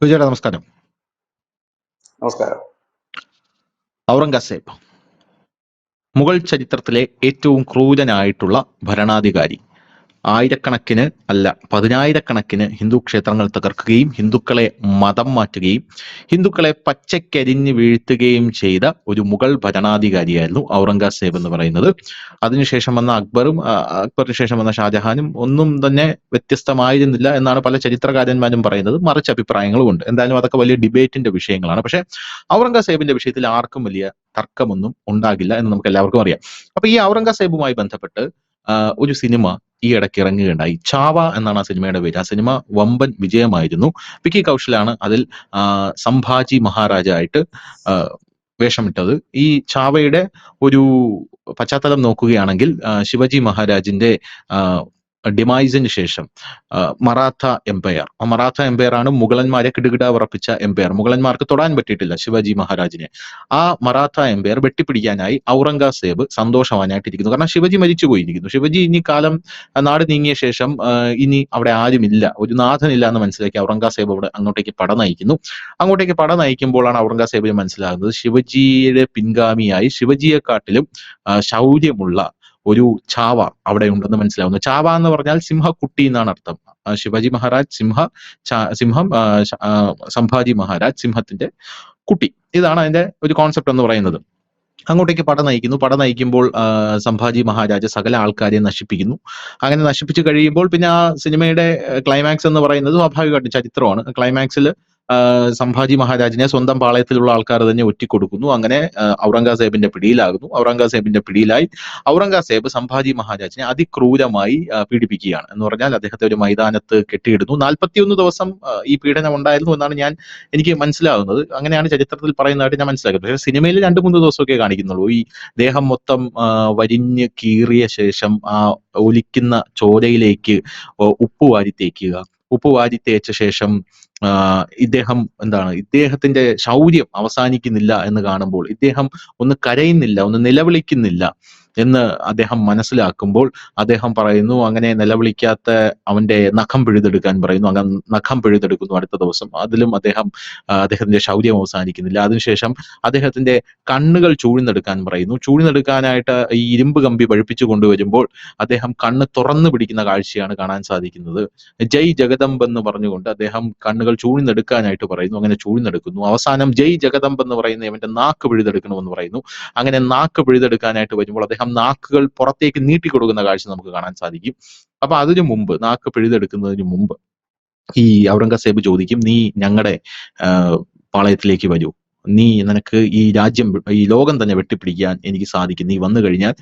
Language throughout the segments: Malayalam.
വിജയുടെ നമസ്കാരം. നമസ്കാരം. ഔറംഗസേബ് മുഗൾ ചരിത്രത്തിലെ ഏറ്റവും ക്രൂരനായിട്ടുള്ള ഭരണാധികാരി. ആയിരക്കണക്കിന് അല്ല പതിനായിരക്കണക്കിന് ഹിന്ദു ക്ഷേത്രങ്ങൾ തകർക്കുകയും ഹിന്ദുക്കളെ മതം മാറ്റുകയും ഹിന്ദുക്കളെ പച്ചക്കരിഞ്ഞ് വീഴ്ത്തുകയും ചെയ്ത ഒരു മുഗൾ ഭരണാധികാരിയായിരുന്നു ഔറംഗസേബ് എന്ന് പറയുന്നത്. അതിനുശേഷം വന്ന അക്ബറിന് ശേഷം വന്ന ഷാജഹാനും ഒന്നും തന്നെ വ്യത്യസ്തമായിരുന്നില്ല എന്നാണ് പല ചരിത്രകാരന്മാരും പറയുന്നത്. മറിച്ച് അഭിപ്രായങ്ങളും ഉണ്ട്. എന്തായാലും അതൊക്കെ വലിയ ഡിബേറ്റിന്റെ വിഷയങ്ങളാണ്. പക്ഷെ ഔറംഗസേബിന്റെ വിഷയത്തിൽ ആർക്കും വലിയ തർക്കമൊന്നും ഉണ്ടാകില്ല എന്ന് നമുക്ക് എല്ലാവർക്കും അറിയാം. അപ്പൊ ഈ ഔറംഗസേബുമായി ബന്ധപ്പെട്ട് ഒരു സിനിമ ഈ ഇടയ്ക്ക് ഇറങ്ങുകയുണ്ടായി. ചാവ എന്നാണ് ആ സിനിമയുടെ പേര്. ആ സിനിമ വമ്പൻ വിജയമായിരുന്നു. വിക്കി കൗശലാണ് അതിൽ സംഭാജി മഹാരാജായിട്ട് വേഷമിട്ടത്. ഈ ചാവയുടെ ഒരു പശ്ചാത്തലം നോക്കുകയാണെങ്കിൽ ശിവജി മഹാരാജിന്റെ ഡിമൈസിന് ശേഷം മറാത്ത എംപയർ ആണ് മുഗളന്മാരെ കിടുകിട ഉറപ്പിച്ച എംപയർ. മുഗളന്മാർക്ക് തൊടാൻ പറ്റിയിട്ടില്ല ശിവജി മഹാരാജിനെ. ആ മറാത്ത എംപയർ വെട്ടിപ്പിടിക്കാനായി ഔറംഗസേബ് സന്തോഷവാനായിട്ടിരിക്കുന്നു. കാരണം ശിവജി മരിച്ചു പോയിരിക്കുന്നു. ശിവജി ഇനി കാലം നാട് നീങ്ങിയ ശേഷം ഇനി അവിടെ ആരുമില്ല, ഒരു നാഥനില്ല എന്ന് മനസ്സിലാക്കി ഔറംഗസേബ് അവിടെ അങ്ങോട്ടേക്ക് പട നയിക്കുന്നു. അങ്ങോട്ടേക്ക് പട നയിക്കുമ്പോഴാണ് ഔറംഗസേബിന് മനസ്സിലാകുന്നത് ശിവജിയുടെ പിൻഗാമിയായി ശിവജിയെക്കാട്ടിലും ശൗര്യമുള്ള ഒരു ചാവ അവിടെ ഉണ്ടെന്ന് മനസ്സിലാവുന്നു. ചാവ എന്ന് പറഞ്ഞാൽ സിംഹക്കുട്ടി എന്നാണ് അർത്ഥം. ശിവജി മഹാരാജ് സിംഹം, സംഭാജി മഹാരാജ് സിംഹത്തിന്റെ കുട്ടി. ഇതാണ് അതിന്റെ ഒരു കോൺസെപ്റ്റ് എന്ന് പറയുന്നത്. അങ്ങോട്ടേക്ക് പട നയിക്കുമ്പോൾ സംഭാജി മഹാരാജ് സകല ആൾക്കാരെ നശിപ്പിക്കുന്നു. അങ്ങനെ നശിപ്പിച്ചു കഴിയുമ്പോൾ പിന്നെ ആ സിനിമയുടെ ക്ലൈമാക്സ് എന്ന് പറയുന്നത് സ്വാഭാവികമായിട്ടും ചരിത്രമാണ്. ക്ലൈമാക്സിൽ സംഭാജി മഹാരാജിനെ സ്വന്തം പാളയത്തിലുള്ള ആൾക്കാർ തന്നെ ഒറ്റിക്കൊടുക്കുന്നു. അങ്ങനെ ഔറംഗസേബിന്റെ പിടിയിലാകുന്നു. ഔറംഗസേബിന്റെ പിടിയിലായി ഔറംഗസേബ് സംഭാജി മഹാരാജിനെ അതിക്രൂരമായി പീഡിപ്പിക്കുകയാണ്. എന്ന് പറഞ്ഞാൽ അദ്ദേഹത്തെ ഒരു മൈതാനത്ത് കെട്ടിയിടുന്നു. 41 ദിവസം ഈ പീഡനം ഉണ്ടായിരുന്നു എന്നാണ് എനിക്ക് മനസ്സിലാകുന്നത്. അങ്ങനെയാണ് ചരിത്രത്തിൽ പറയുന്നതായിട്ട് ഞാൻ മനസ്സിലാക്കുന്നത്. പക്ഷേ സിനിമയിൽ 2-3 ദിവസമൊക്കെ കാണിക്കുന്നുള്ളൂ. ഈ ദേഹം മൊത്തം വരിഞ്ഞ് കീറിയ ശേഷം ആ ഒലിക്കുന്ന ചോരയിലേക്ക് ഉപ്പ് വാരി തേച്ച ശേഷം ഇദ്ദേഹത്തിന്റെ ശൗര്യം അവസാനിക്കുന്നില്ല എന്ന് കാണുമ്പോൾ, ഇദ്ദേഹം ഒന്ന് കരയുന്നില്ല, ഒന്ന് നിലവിളിക്കുന്നില്ല എന്ന് അദ്ദേഹം മനസ്സിലാക്കുമ്പോൾ അദ്ദേഹം പറയുന്നു, അങ്ങനെ നിലവിളിക്കാത്ത അവന്റെ നഖം പിഴുതെടുക്കാൻ പറയുന്നു. അങ്ങനെ നഖം പിഴുതെടുക്കുന്നു അടുത്ത ദിവസം. അതിലും അദ്ദേഹത്തിന്റെ ശൗര്യം അവസാനിക്കുന്നില്ല. അതിനുശേഷം അദ്ദേഹത്തിന്റെ കണ്ണുകൾ ചൂഴ്ന്നെടുക്കാൻ പറയുന്നു. ചൂഴ്ന്നെടുക്കാനായിട്ട് ഈ ഇരുമ്പ് കമ്പി പഴുപ്പിച്ചു കൊണ്ടുവരുമ്പോൾ അദ്ദേഹം കണ്ണ് തുറന്നു പിടിക്കുന്ന കാഴ്ചയാണ് കാണാൻ സാധിക്കുന്നത്. ജയ് ജഗദംബ് എന്ന് പറഞ്ഞുകൊണ്ട് അദ്ദേഹം കണ്ണുകൾ ചൂഴ്ന്നെടുക്കാനായിട്ട് പറയുന്നു. അങ്ങനെ ചൂഴ്ന്നെടുക്കുന്നു. അവസാനം ജയ് ജഗദംബ് എന്ന് പറയുന്ന ഇവന്റെ നാക്ക് പിഴുതെടുക്കണമെന്ന് പറയുന്നു. അങ്ങനെ നാക്ക് പിഴുതെടുക്കാനായിട്ട് വരുമ്പോൾ അദ്ദേഹം നാക്കുകൾ പുറത്തേക്ക് നീട്ടിക്കൊടുക്കുന്ന കാഴ്ച നമുക്ക് കാണാൻ സാധിക്കും. അപ്പൊ അതിനു മുമ്പ്, നാക്ക് പിഴുതെടുക്കുന്നതിന് മുമ്പ് ഈ ഔറംഗസേബ് ചോദിക്കും, നീ ഞങ്ങളുടെ പാളയത്തിലേക്ക് വരൂ, നിനക്ക് ഈ ലോകം തന്നെ വെട്ടിപ്പിടിക്കാൻ എനിക്ക് സാധിക്കും, നീ വന്നു കഴിഞ്ഞാൽ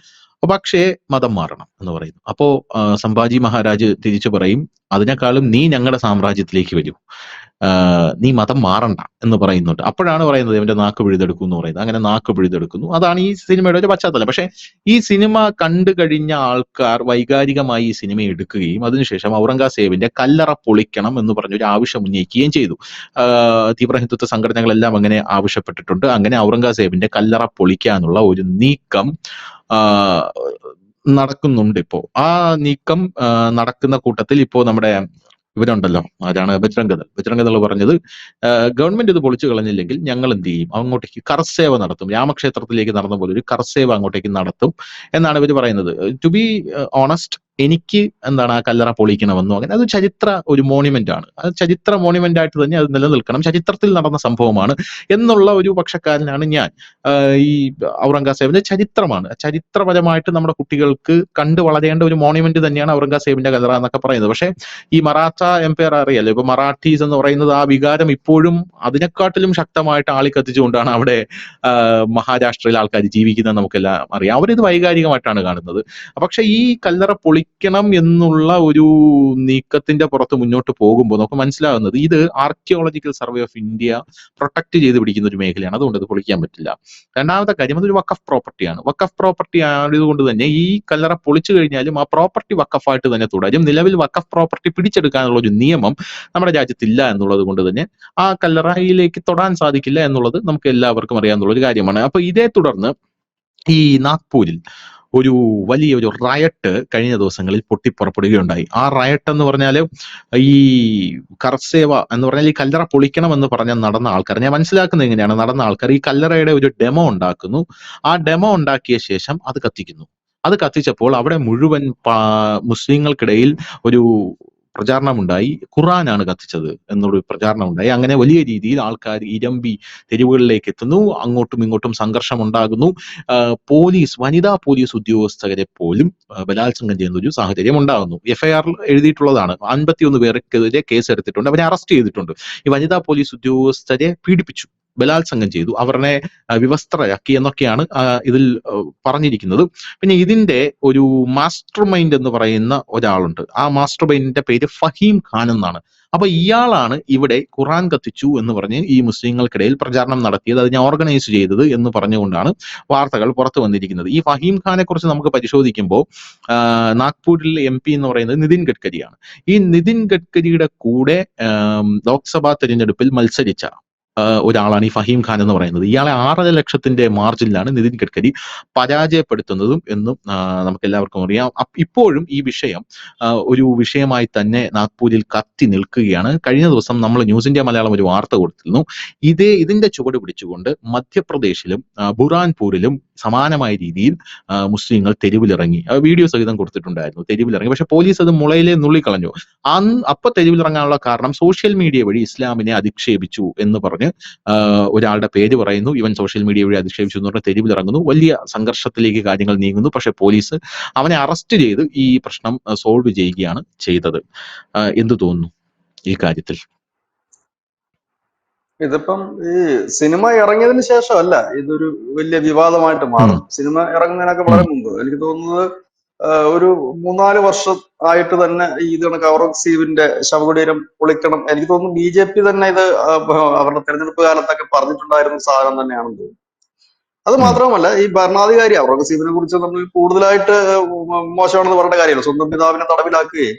പക്ഷേ മതം മാറണം എന്ന് പറയുന്നു. അപ്പോ സംഭാജി മഹാരാജ് തിരിച്ചു പറയും, അതിനേക്കാളും നീ ഞങ്ങളുടെ സാമ്രാജ്യത്തിലേക്ക് വരൂ, നീ മതം മാറണ്ട എന്ന് പറയുന്നുണ്ട്. അപ്പോഴാണ് പറയുന്നത് ഇവന്റെ നാക്ക് പിഴുതെടുക്കും എന്ന് പറയുന്നത്. അങ്ങനെ നാക്ക് പിഴുതെടുക്കുന്നു. അതാണ് ഈ സിനിമയുടെ ഒരു പശ്ചാത്തലം. പക്ഷെ ഈ സിനിമ കണ്ടു കഴിഞ്ഞ ആൾക്കാർ വൈകാരികമായി ഈ സിനിമ എടുക്കുകയും അതിനുശേഷം ഔറംഗസേബിന്റെ കല്ലറ പൊളിക്കണം എന്ന് പറഞ്ഞൊരു ആവശ്യം ഉന്നയിക്കുകയും ചെയ്തു. തീവ്ര ഹിന്ദുത്വ സംഘടനകളെല്ലാം അങ്ങനെ ആവശ്യപ്പെട്ടിട്ടുണ്ട്. അങ്ങനെ ഔറംഗസേബിന്റെ കല്ലറ പൊളിക്കാനുള്ള ഒരു നീക്കം നടക്കുന്നുണ്ട്. ഇപ്പോ ആ നീക്കം നടക്കുന്ന കൂട്ടത്തിൽ ഇപ്പോ നമ്മുടെ ഇവരുണ്ടല്ലോ, ആരാണ്, ബജ്രംഗദൾ പറഞ്ഞത്, ഗവൺമെന്റ് ഇത് പൊളിച്ചു കളഞ്ഞില്ലെങ്കിൽ ഞങ്ങൾ എന്ത് ചെയ്യും, അങ്ങോട്ടേക്ക് കർസേവ നടത്തും, രാമക്ഷേത്രത്തിലേക്ക് നടന്ന പോലെ ഒരു കർസേവ അങ്ങോട്ടേക്ക് നടത്തും എന്നാണ് ഇവർ പറയുന്നത്. ടു ബി ഓണസ്റ്റ്, എനിക്ക് ആ കല്ലറ പൊളിക്കണമെന്നോ അങ്ങനെ, അത് ഒരു മോണ്യുമെന്റ് ആണ്. അത് ചരിത്ര മോണ്യുമെന്റ് ആയിട്ട് തന്നെ അത് നിലനിൽക്കണം, ചരിത്രത്തിൽ നടന്ന സംഭവമാണ് എന്നുള്ള ഒരു പക്ഷക്കാരനാണ് ഞാൻ. ഈ ഔറംഗസേബിന്റെ ചരിത്രമാണ്, ചരിത്രപരമായിട്ട് നമ്മുടെ കുട്ടികൾക്ക് കണ്ടു വളരേണ്ട ഒരു മോണ്യുമെന്റ് തന്നെയാണ് ഔറംഗസേബിന്റെ കല്ലറ എന്നൊക്കെ പറയുന്നത്. പക്ഷെ ഈ മറാത്ത എംപയർ അറിയാലോ, ഇപ്പൊ മറാഠീസ് എന്ന് പറയുന്നത് ആ വികാരം ഇപ്പോഴും അതിനെക്കാട്ടിലും ശക്തമായിട്ട് ആളിക്കത്തിച്ചുകൊണ്ടാണ് അവിടെ മഹാരാഷ്ട്രയിൽ ആൾക്കാർ ജീവിക്കുന്നത് നമുക്കെല്ലാം അറിയാം. അവരിത് വൈകാരികമായിട്ടാണ് കാണുന്നത്. പക്ഷെ ഈ കല്ലറ പൊളിക്കണം എന്നുള്ള ഒരു നീക്കത്തിന്റെ പുറത്ത് മുന്നോട്ട് പോകുമ്പോൾ നമുക്ക് മനസ്സിലാകുന്നത് ഇത് archaeological survey of India protect ചെയ്ത് പിടിക്കുന്ന ഒരു മേഖലയാണ്. അതുകൊണ്ട് അത് പൊളിക്കാൻ പറ്റില്ല. രണ്ടാമത്തെ കാര്യം, അതൊരു വഖഫ് പ്രോപ്പർട്ടിയാണ്. വഖഫ് പ്രോപ്പർട്ടി ആയതുകൊണ്ട് തന്നെ ഈ കല്ലറ പൊളിച്ചു കഴിഞ്ഞാലും ആ പ്രോപ്പർട്ടി വഖഫായിട്ട് തന്നെ തുടരും. നിലവിൽ വഖഫ് പ്രോപ്പർട്ടി പിടിച്ചെടുക്കാനുള്ള ഒരു നിയമം നമ്മുടെ രാജ്യത്തില്ല എന്നുള്ളത് കൊണ്ട് തന്നെ ആ കല്ലറയിലേക്ക് തൊടാൻ സാധിക്കില്ല എന്നുള്ളത് നമുക്ക് എല്ലാവർക്കും അറിയാവുന്ന ഒരു കാര്യമാണ്. അപ്പൊ ഇതേ തുടർന്ന് ഈ നാഗ്പൂരിൽ ഒരു വലിയൊരു റയട്ട് കഴിഞ്ഞ ദിവസങ്ങളിൽ പൊട്ടിപ്പുറപ്പെടുകയുണ്ടായി. ആ റയട്ട് എന്ന് പറഞ്ഞാൽ ഈ കർസേവ എന്ന് പറഞ്ഞാൽ ഈ കല്ലറ പൊളിക്കണം എന്ന് പറഞ്ഞ നടന്ന ആൾക്കാർ, ഞാൻ മനസ്സിലാക്കുന്നത് എങ്ങനെയാണ്, നടന്ന ആൾക്കാർ ഈ കല്ലറയുടെ ഒരു ഡെമോ ഉണ്ടാക്കുന്നു. ആ ഡെമോ ഉണ്ടാക്കിയ ശേഷം അത് കത്തിക്കുന്നു. അത് കത്തിച്ചപ്പോൾ അവിടെ മുഴുവൻ മുസ്ലിങ്ങൾക്കിടയിൽ ഒരു പ്രചാരണമുണ്ടായി. ഖുർആനാണ് കത്തിച്ചത് എന്നൊരു പ്രചാരണമുണ്ടായി. അങ്ങനെ വലിയ രീതിയിൽ ആൾക്കാർ ഇരമ്പി തെരുവുകളിലേക്ക് എത്തുന്നു. അങ്ങോട്ടും ഇങ്ങോട്ടും സംഘർഷം ഉണ്ടാകുന്നു. വനിതാ പോലീസ് ഉദ്യോഗസ്ഥരെ പോലും ബലാത്സംഗം ചെയ്യുന്ന ഒരു സാഹചര്യം ഉണ്ടാകുന്നു. FIR എഴുതിയിട്ടുള്ളതാണ്. 51 പേർക്കെതിരെ കേസ് എടുത്തിട്ടുണ്ട്. അവരെ അറസ്റ്റ് ചെയ്തിട്ടുണ്ട്. ഈ വനിതാ പോലീസ് ഉദ്യോഗസ്ഥരെ പീഡിപ്പിച്ചു, ബലാത്സംഗം ചെയ്തു, അവരെ വിവസ്ത്രരാക്കി എന്നൊക്കെയാണ് ഇതിൽ പറഞ്ഞിരിക്കുന്നത്. പിന്നെ ഇതിന്റെ ഒരു മാസ്റ്റർ മൈൻഡ് എന്ന് പറയുന്ന ഒരാളുണ്ട്. ആ മാസ്റ്റർ മൈൻഡിന്റെ പേര് ഫഹീം ഖാൻ എന്നാണ്. അപ്പൊ ഇയാളാണ് ഇവിടെ ഖുർആൻ കത്തിച്ചു എന്ന് പറഞ്ഞ് ഈ മുസ്ലിങ്ങൾക്കിടയിൽ പ്രചാരണം നടത്തിയത്, അതിനെ ഓർഗനൈസ് ചെയ്തത് എന്ന് പറഞ്ഞുകൊണ്ടാണ് വാർത്തകൾ പുറത്തു വന്നിരിക്കുന്നത്. ഈ ഫഹീം ഖാനെ കുറിച്ച് നമുക്ക് പരിശോധിക്കുമ്പോൾ നാഗ്പൂരിലെ MP എന്ന് പറയുന്നത് നിതിൻ ഗഡ്കരിയാണ്. ഈ നിതിൻ ഗഡ്കരിയുടെ കൂടെ ലോക്സഭാ തെരഞ്ഞെടുപ്പിൽ മത്സരിച്ച ഒരാളാണ് ഈ ഫഹീം ഖാൻ എന്ന് പറയുന്നത്. ഇയാളെ 6.5 ലക്ഷത്തിന്റെ മാർജിനിലാണ് നിതിൻ ഗഡ്കരി പരാജയപ്പെടുത്തുന്നതും എന്നും നമുക്ക് എല്ലാവർക്കും അറിയാം. ഇപ്പോഴും ഈ വിഷയം ഒരു വിഷയമായി തന്നെ നാഗ്പൂരിൽ കത്തി നിൽക്കുകയാണ്. കഴിഞ്ഞ ദിവസം നമ്മൾ ന്യൂസ് ഇന്ത്യ മലയാളം ഒരു വാർത്ത കൊടുത്തിരുന്നു. ഇതിന്റെ ചുവട് പിടിച്ചുകൊണ്ട് മധ്യപ്രദേശിലും ബുറാൻപൂരിലും സമാനമായ രീതിയിൽ മുസ്ലിങ്ങൾ തെരുവിലിറങ്ങി. വീഡിയോ സഹിതം കൊടുത്തിട്ടുണ്ടായിരുന്നു. തെരുവിലിറങ്ങി, പക്ഷെ പോലീസ് അത് മുളയിലെ നുള്ളിക്കളഞ്ഞു. അപ്പൊ തെരുവിലിറങ്ങാനുള്ള കാരണം സോഷ്യൽ മീഡിയ വഴി ഇസ്ലാമിനെ അധിക്ഷേപിച്ചു എന്ന് പറഞ്ഞ് ഒരാളുടെ പേര് പറയുന്നു. ഇവൻ സോഷ്യൽ മീഡിയ വഴി അധിക്ഷേപിച്ചു എന്ന് പറഞ്ഞ് തെരുവിലിറങ്ങുന്നു. വലിയ സംഘർഷത്തിലേക്ക് കാര്യങ്ങൾ നീങ്ങുന്നു. പക്ഷെ പോലീസ് അവനെ അറസ്റ്റ് ചെയ്ത് ഈ പ്രശ്നം സോൾവ് ചെയ്യുകയാണ് ചെയ്തത്. എന്തു തോന്നുന്നു ഈ കാര്യത്തിൽ? ഇതിപ്പം ഈ സിനിമ ഇറങ്ങിയതിന് ശേഷമല്ല ഇതൊരു വലിയ വിവാദമായിട്ട് മാറും. സിനിമ ഇറങ്ങുന്നതിനൊക്കെ വളരെ മുമ്പ്, എനിക്ക് തോന്നുന്നത് ഒരു 3-4 വർഷം ആയിട്ട് തന്നെ ഇത് കണക്ക് ഔറംഗസീബിന്റെ ശവകുടീരം പൊളിക്കണം. എനിക്ക് തോന്നുന്നു BJP തന്നെ ഇത് അവരുടെ തെരഞ്ഞെടുപ്പ് കാലത്തൊക്കെ പറഞ്ഞിട്ടുണ്ടായിരുന്ന സാധനം തന്നെയാണെന്ന് തോന്നുന്നു. അത് മാത്രമല്ല, ഈ ഭരണാധികാരി ഔറംഗസീബിനെ കുറിച്ച് നമ്മൾ കൂടുതലായിട്ട് മോശമാണെന്ന് പറയേണ്ട കാര്യമല്ല. സ്വന്തം പിതാവിനെ തടവിലാക്കുകയും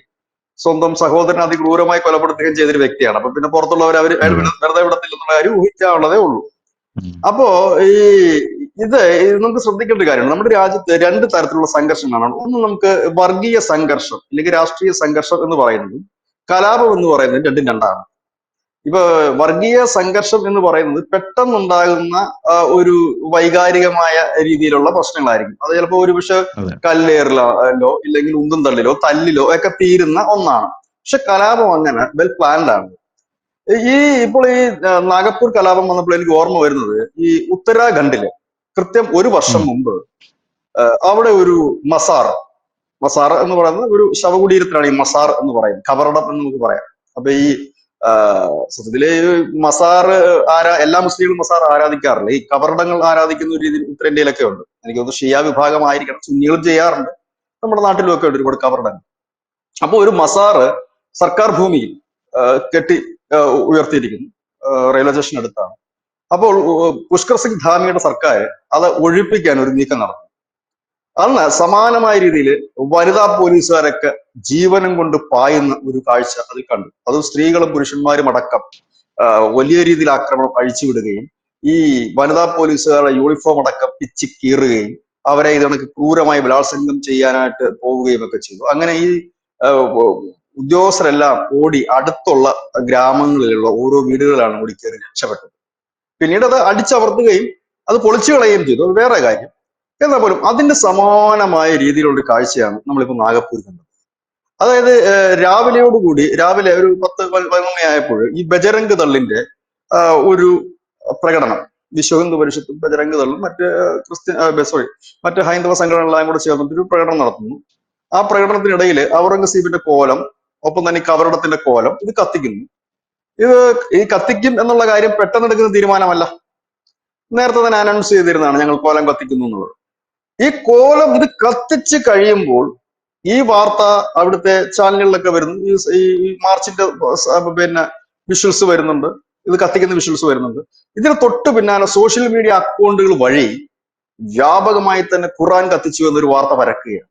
സ്വന്തം സഹോദരനെ അതിക്രൂരമായി കൊലപ്പെടുത്തുകയും ചെയ്തൊരു വ്യക്തിയാണ്. അപ്പൊ പിന്നെ പുറത്തുള്ളവർ അയാൾ വെറുതെ വിടത്തില്ലെന്നുള്ള കാര്യം ഊഹിക്കാനുള്ളതേ ഉള്ളൂ. അപ്പോ ഈ ഇത് നമുക്ക് ശ്രദ്ധിക്കേണ്ട കാര്യമാണ്. നമ്മുടെ രാജ്യത്ത് 2 തരത്തിലുള്ള സംഘർഷങ്ങളാണ്. ഒന്ന് നമുക്ക് വർഗീയ സംഘർഷം അല്ലെങ്കിൽ രാഷ്ട്രീയ സംഘർഷം എന്ന് പറയുന്നത്, കലാപം എന്ന് പറയുന്നത് രണ്ടും രണ്ടാണ്. ഇപ്പൊ വർഗീയ സംഘർഷം എന്ന് പറയുന്നത് പെട്ടെന്നുണ്ടാകുന്ന ഒരു വൈകാരികമായ രീതിയിലുള്ള പ്രശ്നങ്ങളായിരിക്കും. അത് ചിലപ്പോൾ ഒരു പക്ഷെ കല്ലേറിലോ ഇല്ലെങ്കിൽ ഉന്തും തള്ളിലോ തല്ലിലോ ഒക്കെ തീരുന്ന ഒന്നാണ്. പക്ഷെ കലാപം അങ്ങനെ വെൽ പ്ലാൻഡ് ആണ്. ഇപ്പോൾ ഈ നാഗപ്പൂർ കലാപം വന്നപ്പോൾ എനിക്ക് ഓർമ്മ വരുന്നത്, ഈ ഉത്തരാഖണ്ഡില് കൃത്യം 1 വർഷം മുമ്പ് അവിടെ ഒരു മസാർ എന്ന് പറയുന്നത് ഒരു ശവകുടീരത്തിലാണ് ഈ മസാർ എന്ന് പറയുന്നത്, കബറടം എന്ന് നമുക്ക് പറയാം. അപ്പൊ ഈ സത്യത്തില് മസാർ എല്ലാ മുസ്ലിങ്ങളും മസാർ ആരാധിക്കാറില്ല. ഈ കബറടങ്ങൾ ആരാധിക്കുന്ന ഒരു രീതി ഉത്തരേന്ത്യയിലൊക്കെ ഉണ്ട്. എനിക്ക് തോന്നുന്നു ഷിയ വിഭാഗമായിരിക്കണം, സുന്നികളും ചെയ്യാറുണ്ട്, നമ്മുടെ നാട്ടിലും ഒക്കെ ഉണ്ട് ഒരുപാട് കബറടങ്ങൾ. അപ്പൊ ഒരു മസാർ സർക്കാർ ഭൂമിയിൽ കെട്ടി ഉയർത്തിയിരിക്കുന്നു, റെയിൽവേ സ്റ്റേഷൻ അടുത്താണ്. അപ്പോൾ പുഷ്കർ സിംഗ് ധാമിയുടെ സർക്കാർ അത് ഒഴിപ്പിക്കാൻ ഒരു നീക്കം നടന്നു. അന്ന് സമാനമായ രീതിയിൽ വനിതാ പോലീസുകാരൊക്കെ ജീവനം കൊണ്ട് പായുന്ന ഒരു കാഴ്ച അതിൽ കണ്ടു. അത് സ്ത്രീകളും പുരുഷന്മാരും അടക്കം വലിയ രീതിയിൽ ആക്രമണം അഴിച്ചുവിടുകയും ഈ വനിതാ പോലീസുകാരുടെ യൂണിഫോം അടക്കം പിച്ചി കീറുകയും അവരെ ഇതണക്ക് ക്രൂരമായി ബലാത്സംഗം ചെയ്യാനായിട്ട് പോവുകയും ഒക്കെ ചെയ്തു. അങ്ങനെ ഈ ഉദ്യോഗസ്ഥരെല്ലാം ഓടി അടുത്തുള്ള ഗ്രാമങ്ങളിലുള്ള ഓരോ വീടുകളിലാണ് ഓടിക്കേറി രക്ഷപ്പെട്ടത്. പിന്നീട് അത് അടിച്ചമർത്തുകയും അത് പൊളിച്ചു കളയുകയും ചെയ്തു, അത് വേറെ കാര്യം. എന്നാൽ പോലും അതിന്റെ സമാനമായ രീതിയിലുള്ള കാഴ്ചയാണ് നമ്മളിപ്പോൾ നാഗപ്പൂർ കണ്ടത്. അതായത് രാവിലെ ഒരു 10-11 മണിയായപ്പോൾ ഈ ബജരംഗ് ദളിന്റെ ഒരു പ്രകടനം, വിശ്വഹിന്ദു പരിഷത്തും ബജരംഗ് ദളും മറ്റ് ഹൈന്ദവ സംഘടനകളെല്ലാം കൂടെ ചേർന്നിട്ടൊരു പ്രകടനം നടത്തുന്നു. ആ പ്രകടനത്തിനിടയിൽ ഔറംഗസീബിന്റെ കോലം, ഒപ്പം തന്നെ കബറിടത്തിന്റെ കോലം ഇത് കത്തിക്കുന്നു. ഈ കത്തിക്കും എന്നുള്ള കാര്യം പെട്ടെന്ന് എടുക്കുന്ന തീരുമാനമല്ല, നേരത്തെ തന്നെ അനൗൺസ് ചെയ്തിരുന്നതാണ് ഞങ്ങൾ കോലം കത്തിക്കുന്നു എന്നുള്ളത്. ഈ കോലം ഇത് കത്തിച്ച് കഴിയുമ്പോൾ ഈ വാർത്ത അവിടുത്തെ ചാനലുകളിലൊക്കെ വരുന്നു. ഈ മാർച്ചിന്റെ പിന്നെ വിഷ്വൽസ് വരുന്നുണ്ട്, ഇത് കത്തിക്കുന്ന വിഷ്വൽസ് വരുന്നുണ്ട്. ഇതിന് തൊട്ട് പിന്നാലെ സോഷ്യൽ മീഡിയ അക്കൗണ്ടുകൾ വഴി വ്യാപകമായി തന്നെ ഖുർആൻ കത്തിച്ചു എന്നൊരു വാർത്ത പരക്കുകയാണ്.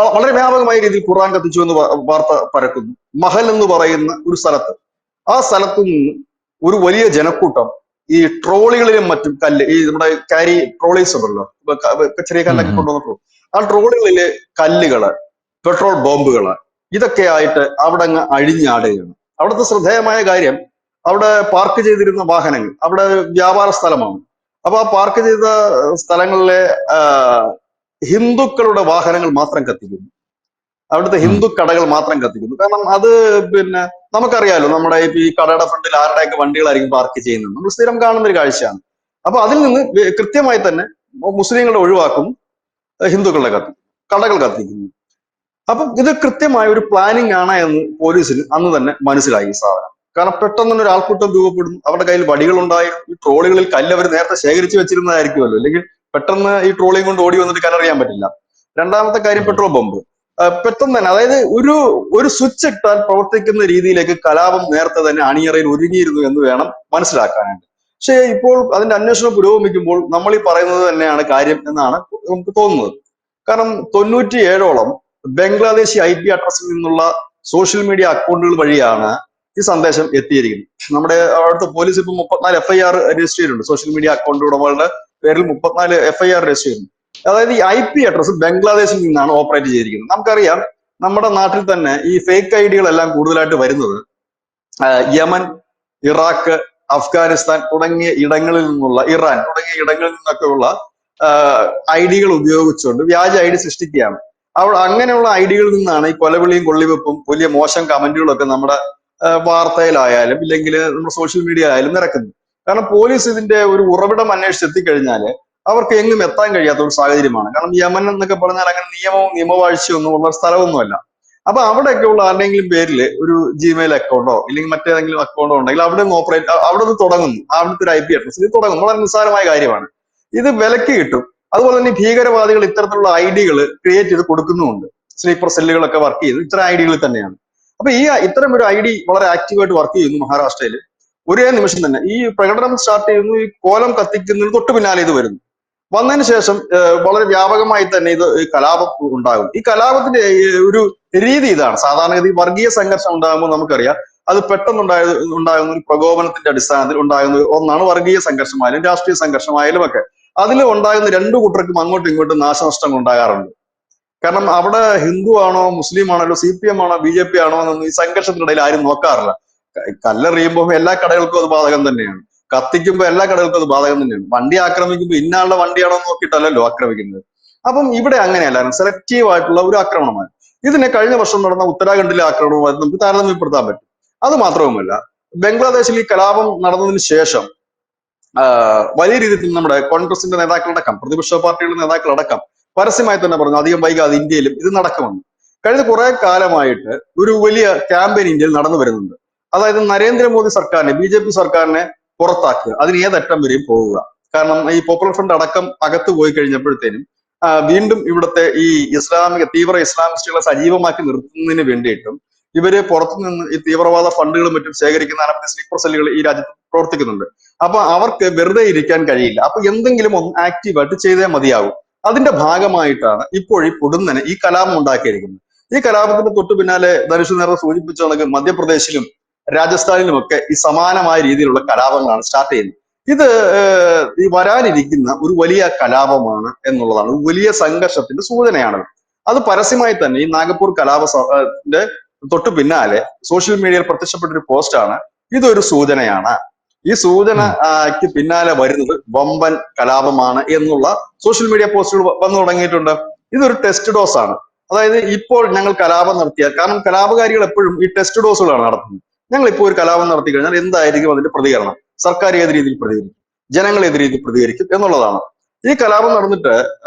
വളരെ വ്യാപകമായ രീതിയിൽ ഖുർആൻ കത്തിച്ചു എന്ന് വാർത്ത പരക്കുന്നു. മഹൽ എന്ന് പറയുന്ന ഒരു സ്ഥലത്ത്, ആ സ്ഥലത്തു നിന്ന് ഒരു വലിയ ജനക്കൂട്ടം ഈ ട്രോളികളിലും മറ്റും കല്ല്, ഈ നമ്മുടെ കാരി ട്രോളീസ് ഉണ്ടല്ലോ, ചെറിയ ഉം, കല്ലൊക്കെ ഉം. കൊണ്ടുവന്നിട്ടുള്ളൂ, ആ ട്രോളികളില് കല്ലുകള്, പെട്രോൾ ബോംബുകള്, ഇതൊക്കെ ആയിട്ട് അവിടെ അങ്ങ് അഴിഞ്ഞാടുകയാണ്. അവിടുത്തെ ശ്രദ്ധേയമായ കാര്യം, അവിടെ പാർക്ക് ചെയ്തിരുന്ന വാഹനങ്ങൾ, അവിടെ വ്യാപാര സ്ഥലമാണ്. അപ്പൊ ആ പാർക്ക് ചെയ്ത സ്ഥലങ്ങളിലെ ഹിന്ദുക്കളുടെ വാഹനങ്ങൾ മാത്രം കത്തിക്കുന്നു. അവിടുത്തെ ഉം. ഹിന്ദു കടകൾ മാത്രം കത്തിക്കുന്നു. കാരണം അത് പിന്നെ നമുക്കറിയാലോ, നമ്മുടെ ഈ കടയുടെ ഫ്രണ്ടിൽ ആരുടെയൊക്കെ വണ്ടികളായിരിക്കും പാർക്ക് ചെയ്യുന്നത്, നമ്മൾ സ്ഥിരം കാണുന്ന ഒരു കാഴ്ചയാണ്. അപ്പൊ അതിൽ നിന്ന് കൃത്യമായി തന്നെ മുസ്ലിങ്ങളെ ഒഴിവാക്കും, ഹിന്ദുക്കളുടെ കടകൾ കത്തിക്കുന്നു. അപ്പം ഇത് കൃത്യമായ ഒരു പ്ലാനിങ് ആണ് എന്ന് പോലീസിന് അന്ന് തന്നെ മനസ്സിലായി ഈ സാധനം. കാരണം പെട്ടെന്ന് തന്നെ ഒരു ആൾക്കൂട്ടം രൂപപ്പെടും, അവരുടെ കയ്യിൽ വടികളുണ്ടായിരുന്നു, ഈ ട്രോളികളിൽ കല്ല് അവർ നേരത്തെ ശേഖരിച്ചു വെച്ചിരുന്നതായിരിക്കുമല്ലോ, അല്ലെങ്കിൽ പെട്ടെന്ന് ഈ ട്രോളിയും കൊണ്ട് ഓടി വന്നിട്ട് കല്ലെറിയാൻ പറ്റില്ല. രണ്ടാമത്തെ കാര്യം പെട്രോൾ ബോംബ്. പെട്ടെന്ന് തന്നെ, അതായത് ഒരു ഒരു സ്വിച്ച് ഇട്ടാൽ പ്രവർത്തിക്കുന്ന രീതിയിലേക്ക് കലാപം നേരത്തെ തന്നെ അണിയറയിൽ ഒരുങ്ങിയിരുന്നു എന്ന് വേണം മനസ്സിലാക്കാനായിട്ട്. പക്ഷേ ഇപ്പോൾ അതിന്റെ അന്വേഷണം പുരോഗമിക്കുമ്പോൾ നമ്മൾ ഈ പറയുന്നത് തന്നെയാണ് കാര്യം എന്നാണ് നമുക്ക് തോന്നുന്നത്. കാരണം 97ഓളം ബംഗ്ലാദേശി IP അഡ്രസ്സിൽ നിന്നുള്ള സോഷ്യൽ മീഡിയ അക്കൗണ്ടുകൾ വഴിയാണ് ഈ സന്ദേശം എത്തിയിരിക്കുന്നത്. നമ്മുടെ അവിടുത്തെ പോലീസ് ഇപ്പൊ 34 FIR രജിസ്റ്റർ ചെയ്തിട്ടുണ്ട്. സോഷ്യൽ മീഡിയ അക്കൗണ്ട് ഉടമകളുടെ പേരിൽ 34 FIR രജിസ്റ്റർ ചെയ്തിട്ടുണ്ട്. അതായത് ഈ IP അഡ്രസ്സ് ബംഗ്ലാദേശിൽ നിന്നാണ് ഓപ്പറേറ്റ് ചെയ്തിരിക്കുന്നത്. നമുക്കറിയാം, നമ്മുടെ നാട്ടിൽ തന്നെ ഈ ഫേക്ക് ഐഡികളെല്ലാം കൂടുതലായിട്ട് വരുന്നത് യമൻ, ഇറാഖ്, അഫ്ഗാനിസ്ഥാൻ തുടങ്ങിയ ഇടങ്ങളിൽ നിന്നുള്ള, ഇറാൻ തുടങ്ങിയ ഇടങ്ങളിൽ നിന്നൊക്കെയുള്ള ID ഉപയോഗിച്ചുകൊണ്ട് വ്യാജ ID സൃഷ്ടിക്കുകയാണ്. അവിടെ അങ്ങനെയുള്ള IDകളിൽ നിന്നാണ് ഈ കൊലവിളിയും കൊള്ളിവെപ്പും വലിയ മോശം കമന്റുകളൊക്കെ നമ്മുടെ വാർത്തയിലായാലും ഇല്ലെങ്കിൽ നമ്മുടെ സോഷ്യൽ മീഡിയ ആയാലും നിറക്കുന്നത്. കാരണം പോലീസ് ഇതിന്റെ ഒരു ഉറവിടം അന്വേഷിച്ച് എത്തിക്കഴിഞ്ഞാൽ അവർക്ക് എങ്ങും എത്താൻ കഴിയാത്ത ഒരു സാഹചര്യമാണ്. കാരണം യമൻ എന്നൊക്കെ പറഞ്ഞാൽ അങ്ങനെ നിയമവും നിയമവാഴ്ചയൊന്നും ഉള്ള സ്ഥലമൊന്നുമല്ല. അപ്പൊ അവിടെയൊക്കെയുള്ള ആരുടെയെങ്കിലും പേരിൽ ഒരു Gmail അക്കൗണ്ടോ ഇല്ലെങ്കിൽ മറ്റേതെങ്കിലും അക്കൗണ്ടോ ഉണ്ടെങ്കിൽ അവിടെ നിന്ന് അവിടെ നിന്ന് തുടങ്ങുന്നു, അവിടുത്തെ ഒരു IP അഡ്രസ് ഇത് തുടങ്ങും. വളരെ നിസ്സാരമായ കാര്യമാണ്. ഇത് വിലക്ക് കിട്ടും. അതുപോലെ തന്നെ ഭീകരവാദികൾ ഇത്തരത്തിലുള്ള IDകൾ ക്രിയേറ്റ് ചെയ്ത് കൊടുക്കുന്നുമുണ്ട്. സ്ലീപ്പർ സെല്ലുകളൊക്കെ വർക്ക് ചെയ്യുന്നത് ഇത്തരം IDകളിൽ തന്നെയാണ്. അപ്പൊ ഇത്തരം ഒരു ID വളരെ ആക്റ്റീവായിട്ട് വർക്ക് ചെയ്യുന്നു മഹാരാഷ്ട്രയിൽ. ഒരേ നിമിഷം തന്നെ ഈ പ്രകടനം സ്റ്റാർട്ട് ചെയ്യുന്നു, ഈ കോലം കത്തിക്കുന്നതിന് തൊട്ട് പിന്നാലെ ഇത് വരുന്നു. വന്നതിന് ശേഷം വളരെ വ്യാപകമായി തന്നെ ഇത് കലാപം ഉണ്ടാകും. ഈ കലാപത്തിന്റെ ഒരു രീതി ഇതാണ്. സാധാരണഗതി വർഗീയ സംഘർഷം ഉണ്ടാകുമ്പോൾ നമുക്കറിയാം, അത് ഉണ്ടാകുന്ന ഒരു പ്രകോപനത്തിന്റെ അടിസ്ഥാനത്തിൽ ഉണ്ടാകുന്ന ഒന്നാണ് വർഗീയ സംഘർഷമായാലും രാഷ്ട്രീയ സംഘർഷമായാലും ഒക്കെ. അതിൽ ഉണ്ടാകുന്ന രണ്ടു കൂട്ടർക്കും അങ്ങോട്ടും ഇങ്ങോട്ടും നാശനഷ്ടങ്ങൾ ഉണ്ടാകാറുണ്ട്. കാരണം അവിടെ ഹിന്ദു ആണോ മുസ്ലിം ആണോ CPM ആണോ BJP ആണോ എന്നൊന്നും ഈ സംഘർഷത്തിനിടയിൽ ആരും നോക്കാറില്ല. കല്ലെറിയുമ്പോൾ എല്ലാ കടകൾക്കും അത് ബാധകം തന്നെയാണ്, കത്തിക്കുമ്പോൾ എല്ലാ കടകൾക്കും അത് ബാധകം തന്നെയാണ്. വണ്ടി ആക്രമിക്കുമ്പോൾ ഇന്നാളുടെ വണ്ടിയാണോ എന്ന് നോക്കിയിട്ടല്ലല്ലോ ആക്രമിക്കുന്നത്. അപ്പം ഇവിടെ അങ്ങനെയല്ലായിരുന്നു, സെലക്റ്റീവ് ആയിട്ടുള്ള ഒരു ആക്രമണമാണ്. ഇതിനെ കഴിഞ്ഞ വർഷം നടന്ന ഉത്തരാഖണ്ഡിലെ ആക്രമണവുമായി നമുക്ക് താരതമ്യപ്പെടുത്താൻ പറ്റും. അത് മാത്രവുമല്ല, ബംഗ്ലാദേശിൽ ഈ കലാപം നടന്നതിന് ശേഷം വലിയ രീതിയിൽ നമ്മുടെ കോൺഗ്രസിന്റെ നേതാക്കളടക്കം പ്രതിപക്ഷ പാർട്ടികളുടെ നേതാക്കളടക്കം പരസ്യമായി തന്നെ പറഞ്ഞു അധികം വൈകാതെ ഇന്ത്യയിലും ഇത് നടക്കുമെന്ന്. കഴിഞ്ഞ കുറെ കാലമായിട്ട് ഒരു വലിയ ക്യാമ്പയിൻ ഇന്ത്യയിൽ നടന്നു വരുന്നുണ്ട്. അതായത് നരേന്ദ്രമോദി സർക്കാരിനെ, BJP സർക്കാരിനെ പുറത്താക്കുക, അതിന് ഏതറ്റം വരെയും പോവുക. കാരണം ഈ പോപ്പുലർ ഫ്രണ്ട് അടക്കം അകത്ത് പോയി കഴിഞ്ഞപ്പോഴത്തേനും വീണ്ടും ഇവിടുത്തെ ഈ തീവ്ര ഇസ്ലാമിസ്റ്റുകളെ സജീവമാക്കി നിർത്തുന്നതിന് വേണ്ടിയിട്ടും ഇവര് പുറത്തുനിന്ന് ഈ തീവ്രവാദ ഫണ്ടുകളും മറ്റും ശേഖരിക്കുന്ന അനവധി സ്ലീപ്പർ സെല്ലുകൾ ഈ രാജ്യത്ത് പ്രവർത്തിക്കുന്നുണ്ട്. അപ്പൊ അവർക്ക് വെറുതെ ഇരിക്കാൻ കഴിയില്ല. അപ്പൊ എന്തെങ്കിലും ഒന്ന് ആക്റ്റീവായിട്ട് ചെയ്തേ മതിയാവും. അതിന്റെ ഭാഗമായിട്ടാണ് ഇപ്പോൾ ഈ പൊടുന്നനെ ഈ കലാപം ഉണ്ടാക്കിയിരിക്കുന്നത്. ഈ കലാപത്തിന്റെ തൊട്ടു പിന്നാലെ ധനുഷ് നേരത്തെ സൂചിപ്പിച്ച കണക്ക് മധ്യപ്രദേശിലും രാജസ്ഥാനിലും ഒക്കെ ഈ സമാനമായ രീതിയിലുള്ള കലാപങ്ങളാണ് സ്റ്റാർട്ട് ചെയ്യുന്നത്. ഇത് ഈ വരാനിരിക്കുന്ന ഒരു വലിയ കലാപമാണ് എന്നുള്ളതാണ്, വലിയ സംഘർഷത്തിന്റെ സൂചനയാണ്. അത് പരസ്യമായി തന്നെ ഈ നാഗപ്പൂർ കലാപത്തിന്റെ തൊട്ടു പിന്നാലെ സോഷ്യൽ മീഡിയയിൽ പ്രത്യക്ഷപ്പെട്ട ഒരു പോസ്റ്റാണ്, ഇതൊരു സൂചനയാണ്, ഈ സൂചനയ്ക്ക് പിന്നാലെ വരുന്നത് വമ്പൻ കലാപമാണ് എന്നുള്ള സോഷ്യൽ മീഡിയ പോസ്റ്റുകൾ വന്നു തുടങ്ങിയിട്ടുണ്ട്. ഇതൊരു ടെസ്റ്റ് ഡോസ് ആണ്. അതായത് ഇപ്പോൾ ഞങ്ങൾ കലാപം നടത്തിയ, കാരണം കലാപകാരികൾ എപ്പോഴും ഈ ടെസ്റ്റ് ഡോസുകളാണ് നടത്തുന്നത്. ഞങ്ങൾ ഇപ്പോൾ ഒരു കലാപം നടത്തി കഴിഞ്ഞാൽ എന്തായിരിക്കും അതിന്റെ പ്രതികരണം, സർക്കാർ ഏത് രീതിയിൽ പ്രതികരിക്കും, ജനങ്ങൾ ഏത് രീതിയിൽ പ്രതികരിക്കും എന്നുള്ളതാണ്. ഈ കലാപം നടന്നിട്ട്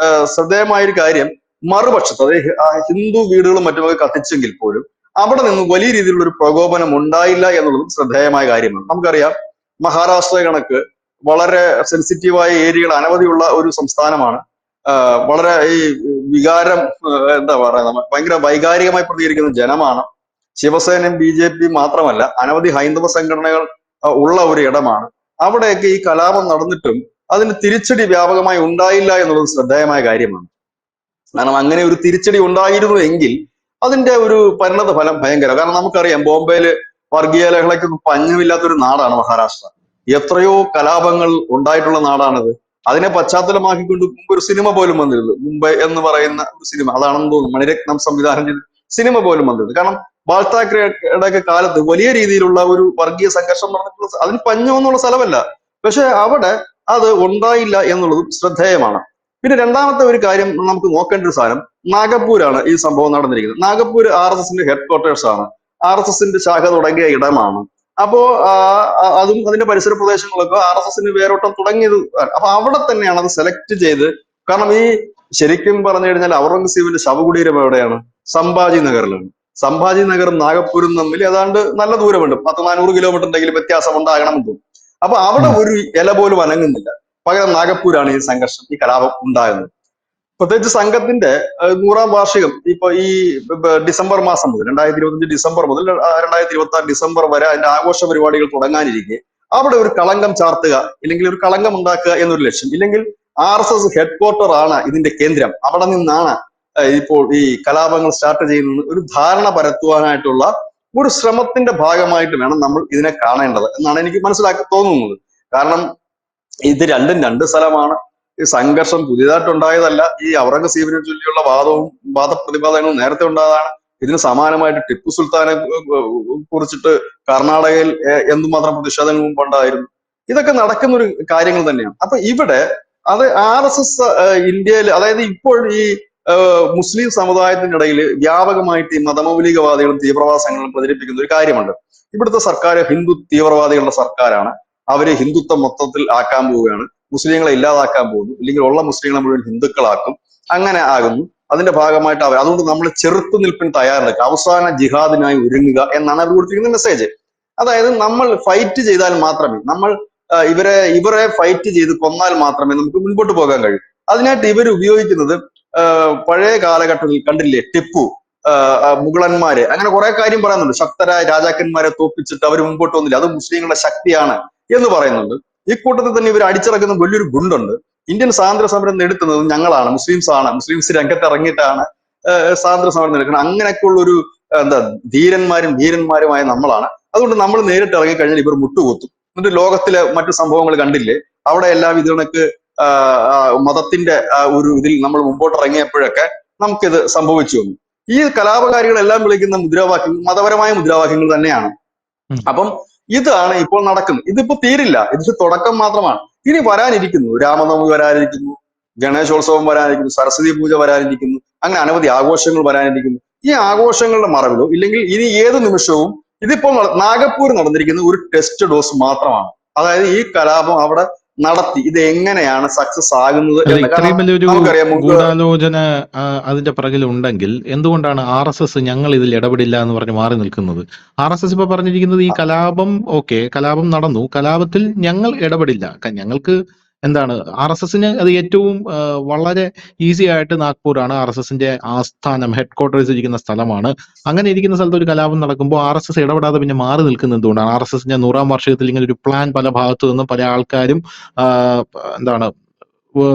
ശ്രദ്ധേയമായൊരു കാര്യം, മറുപക്ഷത്ത് അതായത് ഹിന്ദു വീടുകളും മറ്റുമൊക്കെ കത്തിച്ചെങ്കിൽ പോലും അവിടെ നിന്ന് വലിയ രീതിയിലുള്ള ഒരു പ്രകോപനം ഉണ്ടായില്ല എന്നുള്ളതും ശ്രദ്ധേയമായ കാര്യമാണ്. നമുക്കറിയാം, മഹാരാഷ്ട്ര കണക്ക് വളരെ സെൻസിറ്റീവായ ഏരിയകൾ അനവധിയുള്ള ഒരു സംസ്ഥാനമാണ്. വളരെ ഈ വികാരം എന്താ പറയുക, ഭയങ്കര വൈകാരികമായി പ്രതികരിക്കുന്ന ജനമാണ്. ശിവസേനയും BJP മാത്രമല്ല, അനവധി ഹൈന്ദവ സംഘടനകൾ ഉള്ള ഒരു ഇടമാണ്. അവിടെയൊക്കെ ഈ കലാപം നടന്നിട്ടും അതിന് തിരിച്ചടി വ്യാപകമായി ഉണ്ടായില്ല എന്നുള്ളത് ശ്രദ്ധേയമായ കാര്യമാണ്. കാരണം അങ്ങനെ ഒരു തിരിച്ചടി ഉണ്ടായിരുന്നു എങ്കിൽ അതിന്റെ ഒരു പരിണത ഫലം ഭയങ്കര. കാരണം നമുക്കറിയാം, ബോംബെയില് വർഗീയ ലഹളയ്ക്കൊന്നും പഞ്ഞമില്ലാത്തൊരു നാടാണ് മഹാരാഷ്ട്ര. എത്രയോ കലാപങ്ങൾ ഉണ്ടായിട്ടുള്ള നാടാണത്. അതിനെ പശ്ചാത്തലമാക്കിക്കൊണ്ട് മുമ്പ് ഒരു സിനിമ പോലും വന്നിരുന്നു, മുംബൈ എന്ന് പറയുന്ന ഒരു സിനിമ, അതാണെന്ന് തോന്നുന്നു മണിരത്നം സംവിധാനം ചെയ്ത സിനിമ പോലും വന്നിരുന്നു. കാരണം ബാൽ താക്കറെയുടെ ഒക്കെ കാലത്ത് വലിയ രീതിയിലുള്ള ഒരു വർഗീയ സംഘർഷം നടന്നിട്ടുള്ള, അതിന് പഞ്ഞോ എന്നുള്ള സ്ഥലമല്ല, പക്ഷെ അവിടെ അത് ഉണ്ടായില്ല എന്നുള്ളതും ശ്രദ്ധേയമാണ്. പിന്നെ രണ്ടാമത്തെ ഒരു കാര്യം നമുക്ക് നോക്കേണ്ട ഒരു സാധനം, നാഗപ്പൂരാണ് ഈ സംഭവം നടന്നിരിക്കുന്നത്. നാഗപ്പൂർ RSSന്റെ ഹെഡ് ക്വാർട്ടേഴ്സ് ആണ്, RSSന്റെ ശാഖ തുടങ്ങിയ ഇടമാണ്. അപ്പോ അതും അതിന്റെ പരിസര പ്രദേശങ്ങളൊക്കെ RSSന് വേരോട്ടം തുടങ്ങിയത്. അപ്പൊ അവിടെ തന്നെയാണ് അത് സെലക്ട് ചെയ്ത്. കാരണം ഈ ശരിക്കും പറഞ്ഞു കഴിഞ്ഞാൽ ഔറംഗസീബിന്റെ ശവകുടീരം എവിടെയാണ്? സംഭാജി നഗറിലാണ്. സംഭാജി നഗറും നാഗപ്പൂരും തമ്മിൽ ഏതാണ്ട് നല്ല ദൂരമുണ്ട്, 400 കിലോമീറ്ററിന്റെങ്കിലും വ്യത്യാസം ഉണ്ടാകണമെന്ന് തോന്നുന്നു. അപ്പൊ അവിടെ ഒരു ഇല പോലും അനങ്ങുന്നില്ല. പകരം നാഗപ്പൂരാണ് ഈ സംഘർഷം, ഈ കലാപം ഉണ്ടാകുന്നത്. പ്രത്യേകിച്ച് സംഘത്തിന്റെ 100ാം വാർഷികം ഇപ്പൊ ഈ ഡിസംബർ മാസം മുതൽ, 2025 ഡിസംബർ മുതൽ 2026 ഡിസംബർ വരെ അതിന്റെ ആഘോഷ പരിപാടികൾ തുടങ്ങാനിരിക്കെ അവിടെ ഒരു കളങ്കം ചാർത്തുക, ഇല്ലെങ്കിൽ ഒരു കളങ്കം ഉണ്ടാക്കുക എന്നൊരു ലക്ഷ്യം, ഇല്ലെങ്കിൽ RSS ഹെഡ് ക്വാർട്ടർ ആണ് ഇതിന്റെ കേന്ദ്രം, അവിടെ നിന്നാണ് ഇപ്പോൾ ഈ കലാപങ്ങൾ സ്റ്റാർട്ട് ചെയ്യുന്നത്, ഒരു ധാരണ പരത്തുവാനായിട്ടുള്ള ഒരു ശ്രമത്തിന്റെ ഭാഗമായിട്ട് വേണം നമ്മൾ ഇതിനെ കാണേണ്ടത് എന്നാണ് എനിക്ക് മനസ്സിലാക്കി തോന്നുന്നത്. കാരണം ഇത് രണ്ടും രണ്ട് സ്ഥലമാണ്. ഈ സംഘർഷം പുതിയതായിട്ടുണ്ടായതല്ല. ഈ ഔറംഗസീബിനെ ചൊല്ലിയുള്ള വാദപ്രതിവാദങ്ങളും നേരത്തെ ഉണ്ടായതാണ്. ഇതിന് സമാനമായിട്ട് ടിപ്പു സുൽത്താനെ കുറിച്ചിട്ട് കർണാടകയിൽ എന്തുമാത്രം പ്രതിഷേധങ്ങൾ മുമ്പുണ്ടായിരുന്നു. ഇതൊക്കെ നടക്കുന്ന ഒരു കാര്യങ്ങൾ തന്നെയാണ്. അപ്പൊ ഇവിടെ അത് RSS ഇന്ത്യയിൽ, അതായത് ഇപ്പോൾ ഈ മുസ്ലിം സമുദായത്തിനിടയിൽ വ്യാപകമായിട്ട് ഈ മതമൗലികവാദികളും തീവ്രവാദങ്ങളും പ്രചരിപ്പിക്കുന്ന ഒരു കാര്യമുണ്ട്. ഇവിടുത്തെ സർക്കാർ ഹിന്ദു തീവ്രവാദികളുടെ സർക്കാരാണ്. അവര് ഹിന്ദുത്വം മൊത്തത്തിൽ ആക്കാൻ പോവുകയാണ്, മുസ്ലിങ്ങളെ ഇല്ലാതാക്കാൻ പോകുന്നു, ഇല്ലെങ്കിൽ ഉള്ള മുസ്ലിങ്ങളെ മുഴുവൻ ഹിന്ദുക്കളാക്കും, അങ്ങനെ ആകുന്നു. അതിന്റെ ഭാഗമായിട്ട് അതുകൊണ്ട് നമ്മൾ ചെറുത്തുനിൽപ്പിന് തയ്യാറെടുക്കുക, അവസാന ജിഹാദിനായി ഒരുങ്ങുക എന്നാണ് അവർ കൊടുത്തിരിക്കുന്ന മെസ്സേജ്. അതായത് നമ്മൾ ഫൈറ്റ് ചെയ്താൽ മാത്രമേ, നമ്മൾ ഇവരെ ഫൈറ്റ് ചെയ്ത് കൊന്നാൽ മാത്രമേ നമുക്ക് മുൻപോട്ട് പോകാൻ കഴിയൂ. അതിനായിട്ട് ഇവർ ഉപയോഗിക്കുന്നത് പഴയ കാലഘട്ടത്തിൽ കണ്ടില്ലേ, ടിപ്പു, മുഗളന്മാര്, അങ്ങനെ കുറെ കാര്യം പറയുന്നുണ്ട്. ശക്തരായ രാജാക്കന്മാരെ തോപ്പിച്ചിട്ട് അവർ മുമ്പോട്ട് വന്നില്ല, അത് മുസ്ലിങ്ങളുടെ ശക്തിയാണ് എന്ന് പറയുന്നുണ്ട്. ഈ കൂട്ടത്തിൽ തന്നെ ഇവർ അടിച്ചിറക്കുന്ന വലിയൊരു ഗുണ്ടുണ്ട്. ഇന്ത്യൻ സ്വാതന്ത്ര്യ സമരം നേടുന്നത് ഞങ്ങളാണ്, മുസ്ലിംസ് രംഗത്ത് ഇറങ്ങിയിട്ടാണ് സ്വാതന്ത്ര്യ സമരം നേടുന്നത്. അങ്ങനെയൊക്കെയുള്ള ഒരു ധീരന്മാരും ധീരന്മാരുമായ നമ്മളാണ്. അതുകൊണ്ട് നമ്മൾ നേരിട്ട് ഇറങ്ങിക്കഴിഞ്ഞാൽ ഇവർ മുട്ടുകൊത്തും. എന്നിട്ട് ലോകത്തിലെ മറ്റു സംഭവങ്ങൾ കണ്ടില്ലേ, അവിടെ എല്ലാം ഇതിനൊക്കെ മതത്തിന്റെ ഒരു ഇതിൽ നമ്മൾ മുമ്പോട്ട് ഇറങ്ങിയപ്പോഴൊക്കെ നമുക്കിത് സംഭവിച്ചു വന്നു. ഈ കലാപകാരികളെല്ലാം വിളിക്കുന്ന മുദ്രാവാക്യങ്ങൾ മതപരമായ മുദ്രാവാക്യങ്ങൾ തന്നെയാണ്. അപ്പം ഇതാണ് ഇപ്പോൾ നടക്കുന്നത്. ഇതിപ്പോ തീരില്ല, ഇത് തുടക്കം മാത്രമാണ്. ഇനി വരാനിരിക്കുന്നു, രാമനവമി വരാനിരിക്കുന്നു, ഗണേശോത്സവം വരാനിരിക്കുന്നു, സരസ്വതി പൂജ വരാനിരിക്കുന്നു, അങ്ങനെ അനവധി ആഘോഷങ്ങൾ വരാനിരിക്കുന്നു. ഈ ആഘോഷങ്ങളുടെ മറവിലോ ഇല്ലെങ്കിൽ ഇനി ഏത് നിമിഷവും ഇതിപ്പോൾ നാഗപ്പൂർ നടന്നിരിക്കുന്ന ഒരു ടെസ്റ്റ് ഡോസ് മാത്രമാണ്. അതായത് ഈ കലാപം അവിടെ നടത്തി ഇത് എങ്ങനെയാണ് സക്സസ് ആകുന്നത് എന്ന്. ഇത്രയും വലിയൊരു ഗൂഢാലോചന അതിന്റെ പിറകിൽ ഉണ്ടെങ്കിൽ എന്തുകൊണ്ടാണ് RSS ഞങ്ങൾ ഇതിൽ ഇടപെടില്ല എന്ന് പറഞ്ഞ് മാറി നിൽക്കുന്നത്? RSS ഇപ്പൊ പറഞ്ഞിരിക്കുന്നത് ഈ കലാപം കലാപം നടന്നു, കലാപത്തിൽ ഞങ്ങൾ ഇടപെടില്ല. ഞങ്ങൾക്ക് എന്താണ്, RSSന് അത് ഏറ്റവും വളരെ ഈസി ആയിട്ട് നാഗ്പൂരാണ് RSSന്റെ ആസ്ഥാനം, ഹെഡ് ക്വാർട്ടേഴ്സ് ഇരിക്കുന്ന സ്ഥലമാണ്. അങ്ങനെ ഇരിക്കുന്ന സ്ഥലത്ത് ഒരു കലാപം നടക്കുമ്പോൾ RSS ഇടപെടാതെ പിന്നെ മാറി നിൽക്കുന്നത് എന്തുകൊണ്ടാണ്? RSSന്റെ 100ാം വാർഷികത്തിൽ ഇങ്ങനെ ഒരു പ്ലാൻ പല ഭാഗത്തു നിന്നും പല ആൾക്കാരും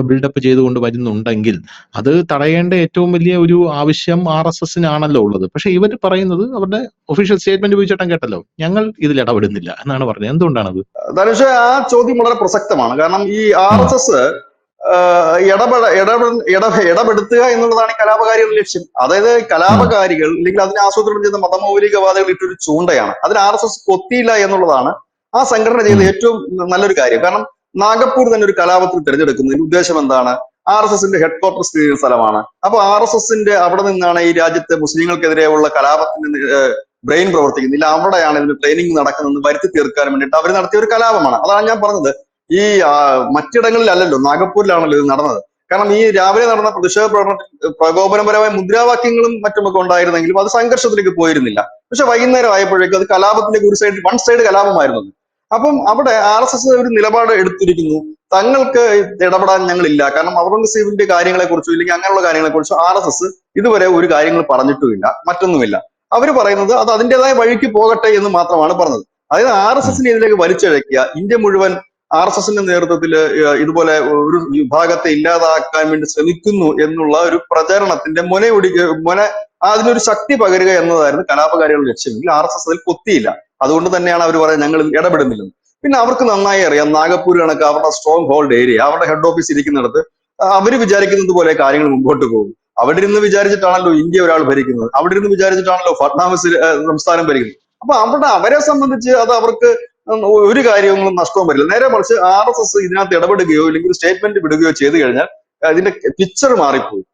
ബിൽഡപ്പ് ചെയ്തുകൊണ്ട് വരുന്നുണ്ടെങ്കിൽ അത് തടയേണ്ട ഏറ്റവും വലിയ ഒരു ആവശ്യം RSSനാണല്ലോ ഉള്ളത്. പക്ഷെ ഇവർ പറയുന്നത്, അവരുടെ ഒഫീഷ്യൽ സ്റ്റേറ്റ്മെന്റ് ഉപയോഗിച്ചിട്ടും കേട്ടല്ലോ, ഞങ്ങൾ ഇതിൽ ഇടപെടുന്നില്ല എന്നാണ് പറഞ്ഞത്. എന്തുകൊണ്ടാണത്? ധനുഷ്, ആ ചോദ്യം വളരെ പ്രസക്തമാണ്. കാരണം ഈ RSS ഇടപെടുത്തുക എന്നുള്ളതാണ് ഈ കലാപകാരികളുടെ ലക്ഷ്യം. അതായത് കലാപകാരികൾ അല്ലെങ്കിൽ അതിനെ ആസൂത്രണം ചെയ്ത മതമൗലികവാദികൾ ഇട്ടൊരു ചൂണ്ടയാണ്. അതിന് RSS കൊത്തിയില്ല എന്നുള്ളതാണ് ആ സംഘടന ചെയ്ത ഏറ്റവും നല്ലൊരു കാര്യം. കാരണം നാഗപ്പൂർ തന്നെ ഒരു കലാപത്തിൽ തിരഞ്ഞെടുക്കുന്നതിന് ഉദ്ദേശം എന്താണ്? RSSന്റെ ഹെഡ് ക്വാർട്ടർ സ്ഥിതി ചെയ്യുന്ന സ്ഥലമാണ്. അപ്പൊ RSSന്റെ അവിടെ നിന്നാണ് ഈ രാജ്യത്തെ മുസ്ലിങ്ങൾക്കെതിരെയുള്ള കലാപത്തിന് ബ്രെയിൻ പ്രവർത്തിക്കുന്നില്ല, അവിടെയാണ് ഇതിന് ട്രെയിനിങ് നടക്കുന്നതെന്ന് വരുത്തി തീർക്കാൻ വേണ്ടിയിട്ട് അവർ നടത്തിയ ഒരു കലാപമാണ്. അതാണ് ഞാൻ പറഞ്ഞത്, ഈ മറ്റിടങ്ങളിലല്ലല്ലോ, നാഗപ്പൂരിലാണല്ലോ ഇത് നടന്നത്. കാരണം ഈ രാവിലെ നടന്ന പ്രതിഷേധ പ്രകടനത്തിൽ പ്രകോപനപരമായ മുദ്രാവാക്യങ്ങളും മറ്റുമൊക്കെ ഉണ്ടായിരുന്നെങ്കിലും അത് സംഘർഷത്തിലേക്ക് പോയിരുന്നില്ല. പക്ഷെ വൈകുന്നേരം ആയപ്പോഴേക്കും അത് കലാപത്തിലേക്ക് വൺ സൈഡ് കലാപമായിരുന്നു. അപ്പം അവിടെ RSS ഒരു നിലപാട് എടുത്തിരിക്കുന്നു, തങ്ങൾക്ക് ഇടപെടാൻ ഞങ്ങളില്ല. കാരണം ഔറംഗസീബിന്റെ കാര്യങ്ങളെ കുറിച്ചോ ഇല്ലെങ്കിൽ അങ്ങനെയുള്ള കാര്യങ്ങളെ കുറിച്ചോ RSS ഇതുവരെ ഒരു കാര്യങ്ങൾ പറഞ്ഞിട്ടുമില്ല, മറ്റൊന്നുമില്ല. അവർ പറയുന്നത് അത് അതിൻ്റെതായ വഴിക്ക് പോകട്ടെ എന്ന് മാത്രമാണ് പറഞ്ഞത്. അതായത് RSSനെ ഇതിലേക്ക് വലിച്ചിഴക്കുക, ഇന്ത്യ മുഴുവൻ RSSന്റെ നേതൃത്വത്തിൽ ഇതുപോലെ ഒരു വിഭാഗത്തെ ഇല്ലാതാക്കാൻ വേണ്ടി ശ്രമിക്കുന്നു എന്നുള്ള ഒരു പ്രചരണത്തിന്റെ അതിനൊരു ശക്തി പകരുക എന്നതായിരുന്നു കലാപകാരികളുടെ ലക്ഷ്യമെങ്കിൽ RSS അതിൽ കൊത്തിയില്ല. അതുകൊണ്ട് തന്നെയാണ് അവർ പറയുന്നത് ഞങ്ങൾ ഇടപെടുന്നില്ലെന്ന്. പിന്നെ അവർക്ക് നന്നായി അറിയാം നാഗപ്പൂർ കണക്ക് അവരുടെ സ്ട്രോങ് ഹോൾഡ് ഏരിയ, അവരുടെ ഹെഡ് ഓഫീസ് ഇരിക്കുന്നിടത്ത് അവര് വിചാരിക്കുന്നത് പോലെ കാര്യങ്ങൾ മുമ്പോട്ട് പോകും. അവിടെ ഇരുന്ന് വിചാരിച്ചിട്ടാണല്ലോ ഇന്ത്യ ഒരാൾ ഭരിക്കുന്നത്, അവിടെ ഇരുന്ന് വിചാരിച്ചിട്ടാണല്ലോ ഫട്നാവിസ് സംസ്ഥാനം ഭരിക്കുന്നത്. അപ്പൊ അവരെ സംബന്ധിച്ച് അത് അവർക്ക് ഒരു കാര്യങ്ങളും നഷ്ടവും വരില്ല. നേരെ മറിച്ച് RSS ഇതിനകത്ത് ഇടപെടുകയോ ഇല്ലെങ്കിൽ സ്റ്റേറ്റ്മെന്റ് വിടുകയോ ചെയ്തു കഴിഞ്ഞാൽ ഇതിന്റെ പിക്ചർ മാറിപ്പോകും.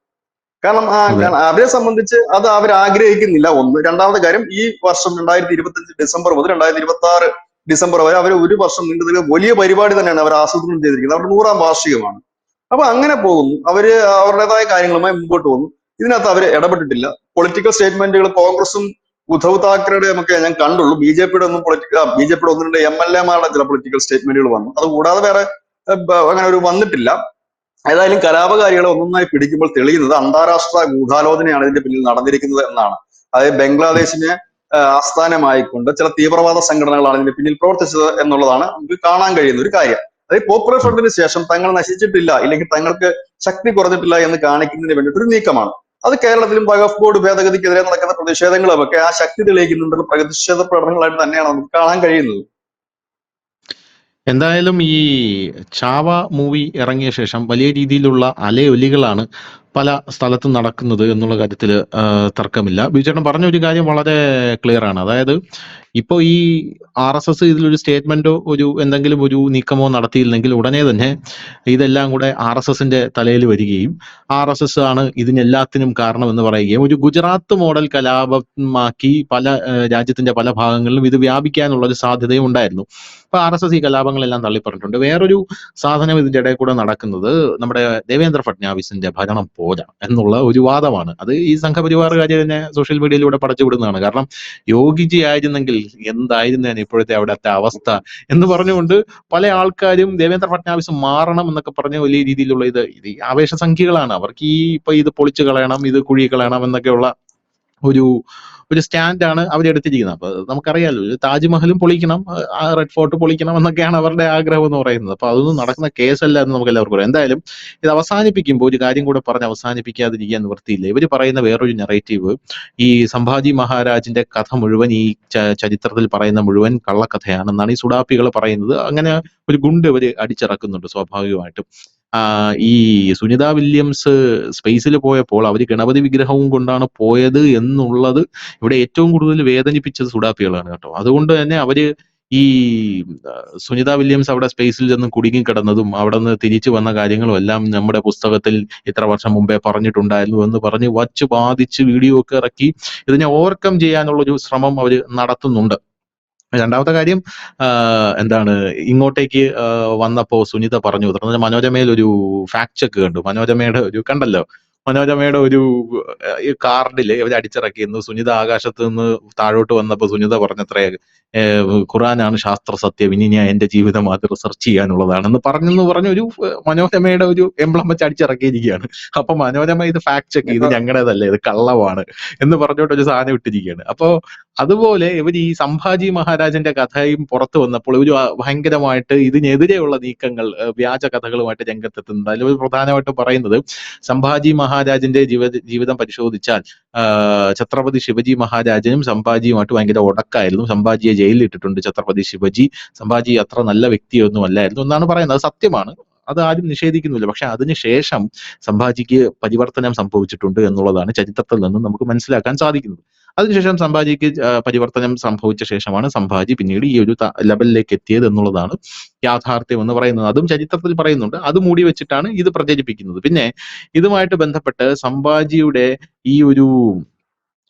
കാരണം അതെ. അവരെ സംബന്ധിച്ച് അത് അവർ ആഗ്രഹിക്കുന്നില്ല, ഒന്ന്. രണ്ടാമത്തെ കാര്യം, ഈ വർഷം 2025 ഡിസംബർ മുതൽ 2026 ഡിസംബർ വരെ അവർ ഒരു വർഷം നീണ്ടു നിൽക്കുന്ന വലിയ പരിപാടി തന്നെയാണ് അവർ ആസൂത്രണം ചെയ്തിരിക്കുന്നത്. അവരുടെ 100ാം വാർഷികമാണ്. അപ്പൊ അങ്ങനെ പോകുന്നു, അവര് അവരുടേതായ കാര്യങ്ങളുമായി മുമ്പോട്ട് പോകുന്നു. ഇതിനകത്ത് അവർ ഇടപെട്ടിട്ടില്ല. പൊളിറ്റിക്കൽ സ്റ്റേറ്റ്മെന്റുകൾ കോൺഗ്രസും ഉദ്ധവ് താക്കറയുടെ ഒക്കെ ഞാൻ കണ്ടുള്ളൂ. ബിജെപിയുടെ ഒന്നും രണ്ട് MLA-മാരുടെ ചില പൊളിറ്റിക്കൽ സ്റ്റേറ്റ്മെന്റുകൾ വന്നു. അതുകൂടാതെ വേറെ അങ്ങനെ ഒരു വന്നിട്ടില്ല. ഏതായാലും കലാപകാരികളെ ഒന്നൊന്നായി പിടിക്കുമ്പോൾ തെളിയുന്നത് അന്താരാഷ്ട്ര ഗൂഢാലോചനയാണ് ഇതിന്റെ പിന്നിൽ നടന്നിരിക്കുന്നത് എന്നാണ്. അതായത് ബംഗ്ലാദേശിനെ ആസ്ഥാനമായിക്കൊണ്ട് ചില തീവ്രവാദ സംഘടനകളാണ് ഇതിന്റെ പിന്നിൽ പ്രവർത്തിച്ചത് എന്നുള്ളതാണ് നമുക്ക് കാണാൻ കഴിയുന്ന ഒരു കാര്യം. അതായത് പോപ്പുലർ ഫ്രണ്ടിന് ശേഷം തങ്ങൾ നശിച്ചിട്ടില്ല, ഇല്ലെങ്കിൽ തങ്ങൾക്ക് ശക്തി കുറഞ്ഞിട്ടില്ല എന്ന് കാണിക്കുന്നതിന് വേണ്ടിയിട്ട് ഒരു നീക്കമാണ്. അത് കേരളത്തിലും വഖഫ് ബോർഡ് ഭേദഗതിക്കെതിരെ നടക്കുന്ന പ്രതിഷേധങ്ങളുമൊക്കെ ആ ശക്തി തെളിയിക്കുന്നുണ്ടെന്ന് പ്രതിഷേധ പ്രകടനങ്ങളായിട്ട് തന്നെയാണ് നമുക്ക് കാണാൻ കഴിയുന്നത്. എന്തായാലും ഈ ചാവ മൂവി ഇറങ്ങിയ ശേഷം വലിയ രീതിയിലുള്ള അലയൊലികളാണ് പല സ്ഥലത്തും നടക്കുന്നത് എന്നുള്ള കാര്യത്തിൽ തർക്കമില്ല. ബിജുചേട്ടൻ പറഞ്ഞ ഒരു കാര്യം വളരെ ക്ലിയർ ആണ്. അതായത് ഇപ്പോൾ ഈ RSS ഇതിലൊരു സ്റ്റേറ്റ്മെന്റോ എന്തെങ്കിലും ഒരു നീക്കമോ നടത്തിയില്ലെങ്കിൽ ഉടനെ തന്നെ ഇതെല്ലാം കൂടെ RSSന്റെ തലയിൽ വരികയും RSS ആണ് ഇതിനെല്ലാത്തിനും കാരണമെന്ന് പറയുകയും ഒരു ഗുജറാത്ത് മോഡൽ കലാപമാക്കി പല രാജ്യത്തിന്റെ പല ഭാഗങ്ങളിലും ഇത് വ്യാപിക്കാനുള്ള ഒരു സാധ്യതയും ഉണ്ടായിരുന്നു. അപ്പൊ RSS ഈ കലാപങ്ങളെല്ലാം തള്ളിപ്പറഞ്ഞിട്ടുണ്ട്. വേറൊരു സാധനം ഇതിന്റെ ഇടയിൽ കൂടെ നടക്കുന്നത് നമ്മുടെ ദേവേന്ദ്ര ഫഡ്നാവിസിന്റെ ഭരണം പോരാ എന്നുള്ള ഒരു വാദമാണ്. അത് ഈ സംഘപരിവാറുകാർ തന്നെ സോഷ്യൽ മീഡിയയിലൂടെ പടച്ചു വിടുന്നതാണ്. കാരണം യോഗിജി ആയിരുന്നെങ്കിൽ എന്തായിരുന്നേനെ ഇപ്പോഴത്തെ അവിടുത്തെ അവസ്ഥ എന്ന് പറഞ്ഞുകൊണ്ട് പല ആൾക്കാരും ദേവേന്ദ്ര ഫഡ്നാവിസ് മാറണം എന്നൊക്കെ പറഞ്ഞ വലിയ രീതിയിലുള്ള ഇത് ആവേശസംഖ്യകളാണ്. അവർക്ക് ഇപ്പൊ ഇത് പൊളിച്ചു കളയണം, ഇത് കുഴി കളയണം എന്നൊക്കെയുള്ള ഒരു സ്റ്റാൻഡാണ് അവരെടുത്തിരിക്കുന്നത്. അപ്പൊ നമുക്കറിയാലോ, താജ്മഹലും പൊളിക്കണം, റെഡ് ഫോർട്ട് പൊളിക്കണം എന്നൊക്കെയാണ് അവരുടെ ആഗ്രഹം എന്ന് പറയുന്നത്. അപ്പൊ അതൊന്നും നടക്കുന്ന കേസല്ല എന്ന് നമുക്ക് എല്ലാവർക്കും അറിയാം. എന്തായാലും ഇത് അവസാനിപ്പിക്കുമ്പോൾ ഒരു കാര്യം കൂടെ പറഞ്ഞ് അവസാനിപ്പിക്കാതിരിക്കാൻ നിവൃത്തിയില്ല. ഇവര് പറയുന്ന വേറൊരു നെറേറ്റീവ്, ഈ സംഭാജി മഹാരാജിന്റെ കഥ മുഴുവൻ, ഈ ചരിത്രത്തിൽ പറയുന്ന മുഴുവൻ കള്ളക്കഥയാണെന്നാണ് ഈ സുഡാപ്പികൾ പറയുന്നത്. അങ്ങനെ ഒരു ഗുണ്ട് ഇവര് അടിച്ചിറക്കുന്നുണ്ട് സ്വാഭാവികമായിട്ടും. ഈ സുനിത വില്യംസ് സ്പേസിൽ പോയപ്പോൾ അവർ ഗണപതി വിഗ്രഹവും കൊണ്ടാണ് പോയത് എന്നുള്ളത് ഇവിടെ ഏറ്റവും കൂടുതൽ വേദനിപ്പിച്ചത് സുഡാപ്പികളാണ് കേട്ടോ. അതുകൊണ്ട് തന്നെ അവര് ഈ സുനിത വില്യംസ് അവിടെ സ്പേസിൽ ചെന്ന് കുടുങ്ങിക്കിടന്നതും അവിടെ നിന്ന് തിരിച്ചു വന്ന കാര്യങ്ങളും എല്ലാം നമ്മുടെ പുസ്തകത്തിൽ ഇത്ര വർഷം മുമ്പേ പറഞ്ഞിട്ടുണ്ടായിരുന്നു എന്ന് പറഞ്ഞ് വച്ച് ബാധിച്ച് വീഡിയോ ഒക്കെ ഇറക്കി ഇതിനെ ഓവർകം ചെയ്യാനുള്ള ഒരു ശ്രമം അവർ നടത്തുന്നുണ്ട്. രണ്ടാമത്തെ കാര്യം, എന്താണ്, ഇങ്ങോട്ടേക്ക് വന്നപ്പോ സുനിത പറഞ്ഞു, മനോരമയിൽ ഒരു ഫാക്ട് ചെക്ക് കണ്ടു. മനോരമയുടെ ഒരു കാർഡില് ഇവർ അടിച്ചിറക്കിയിരുന്നു. സുനിത ആകാശത്ത് നിന്ന് താഴോട്ട് വന്നപ്പോ സുനിത പറഞ്ഞത്രേ, ഖുറാനാണ് ശാസ്ത്ര സത്യം, ഇനി ഞാൻ എന്റെ ജീവിതം അത് റിസർച്ച് ചെയ്യാനുള്ളതാണെന്ന് പറഞ്ഞു ഒരു മനോരമയുടെ ഒരു എംബ്ലം വെച്ച് അടിച്ചിറക്കിയിരിക്കുകയാണ്. അപ്പൊ മനോരമ ഇത് ഫാക്ട് ചെക്ക്, ഇത് ഞങ്ങളുടേതല്ല, ഇത് കള്ളമാണ് എന്ന് പറഞ്ഞോട്ട് ഒരു സാധനം ഇട്ടിരിക്കുകയാണ്. അപ്പോ അതുപോലെ ഇവർ ഈ സംഭാജി മഹാരാജന്റെ കഥയും പുറത്തു വന്നപ്പോൾ ഒരു ഭയങ്കരമായിട്ട് ഇതിനെതിരെയുള്ള നീക്കങ്ങൾ, വ്യാജ കഥകളുമായിട്ട് രംഗത്തെത്തുന്നുണ്ട്. അതിൽ പ്രധാനമായിട്ടും പറയുന്നത്, സംഭാജി മഹാരാജന്റെ ജീവിതം പരിശോധിച്ചാൽ ഛത്രപതി ശിവജി മഹാരാജനും സംഭാജിയുമായിട്ട് ഭയങ്കര ഉടക്കായിരുന്നു. സംഭാജിയെ ജയിലിൽ ഇട്ടിട്ടുണ്ട് ഛത്രപതി ശിവജി. സംഭാജി അത്ര നല്ല വ്യക്തിയൊന്നും അല്ലായിരുന്നു എന്നാണ് പറയുന്നത്. അത് സത്യമാണ്, അത് ആരും നിഷേധിക്കുന്നില്ല. പക്ഷെ അതിനുശേഷം സംഭാജിക്ക് പരിവർത്തനം സംഭവിച്ചിട്ടുണ്ട് എന്നുള്ളതാണ് ചരിത്രത്തിൽ നിന്ന് നമുക്ക് മനസ്സിലാക്കാൻ സാധിക്കുന്നത്. അതിനുശേഷം സംഭാജിക്ക് പരിവർത്തനം സംഭവിച്ച ശേഷമാണ് സംഭാജി പിന്നീട് ഈ ഒരു ലെവലിലേക്ക് എത്തിയത് എന്നുള്ളതാണ് യാഥാർത്ഥ്യം എന്ന് പറയുന്നത്. അതും ചരിത്രത്തിൽ പറയുന്നുണ്ട്. അത് മൂടി വെച്ചിട്ടാണ് ഇത് പ്രചരിപ്പിക്കുന്നത്. പിന്നെ ഇതുമായിട്ട് ബന്ധപ്പെട്ട് സംഭാജിയുടെ ഈ ഒരു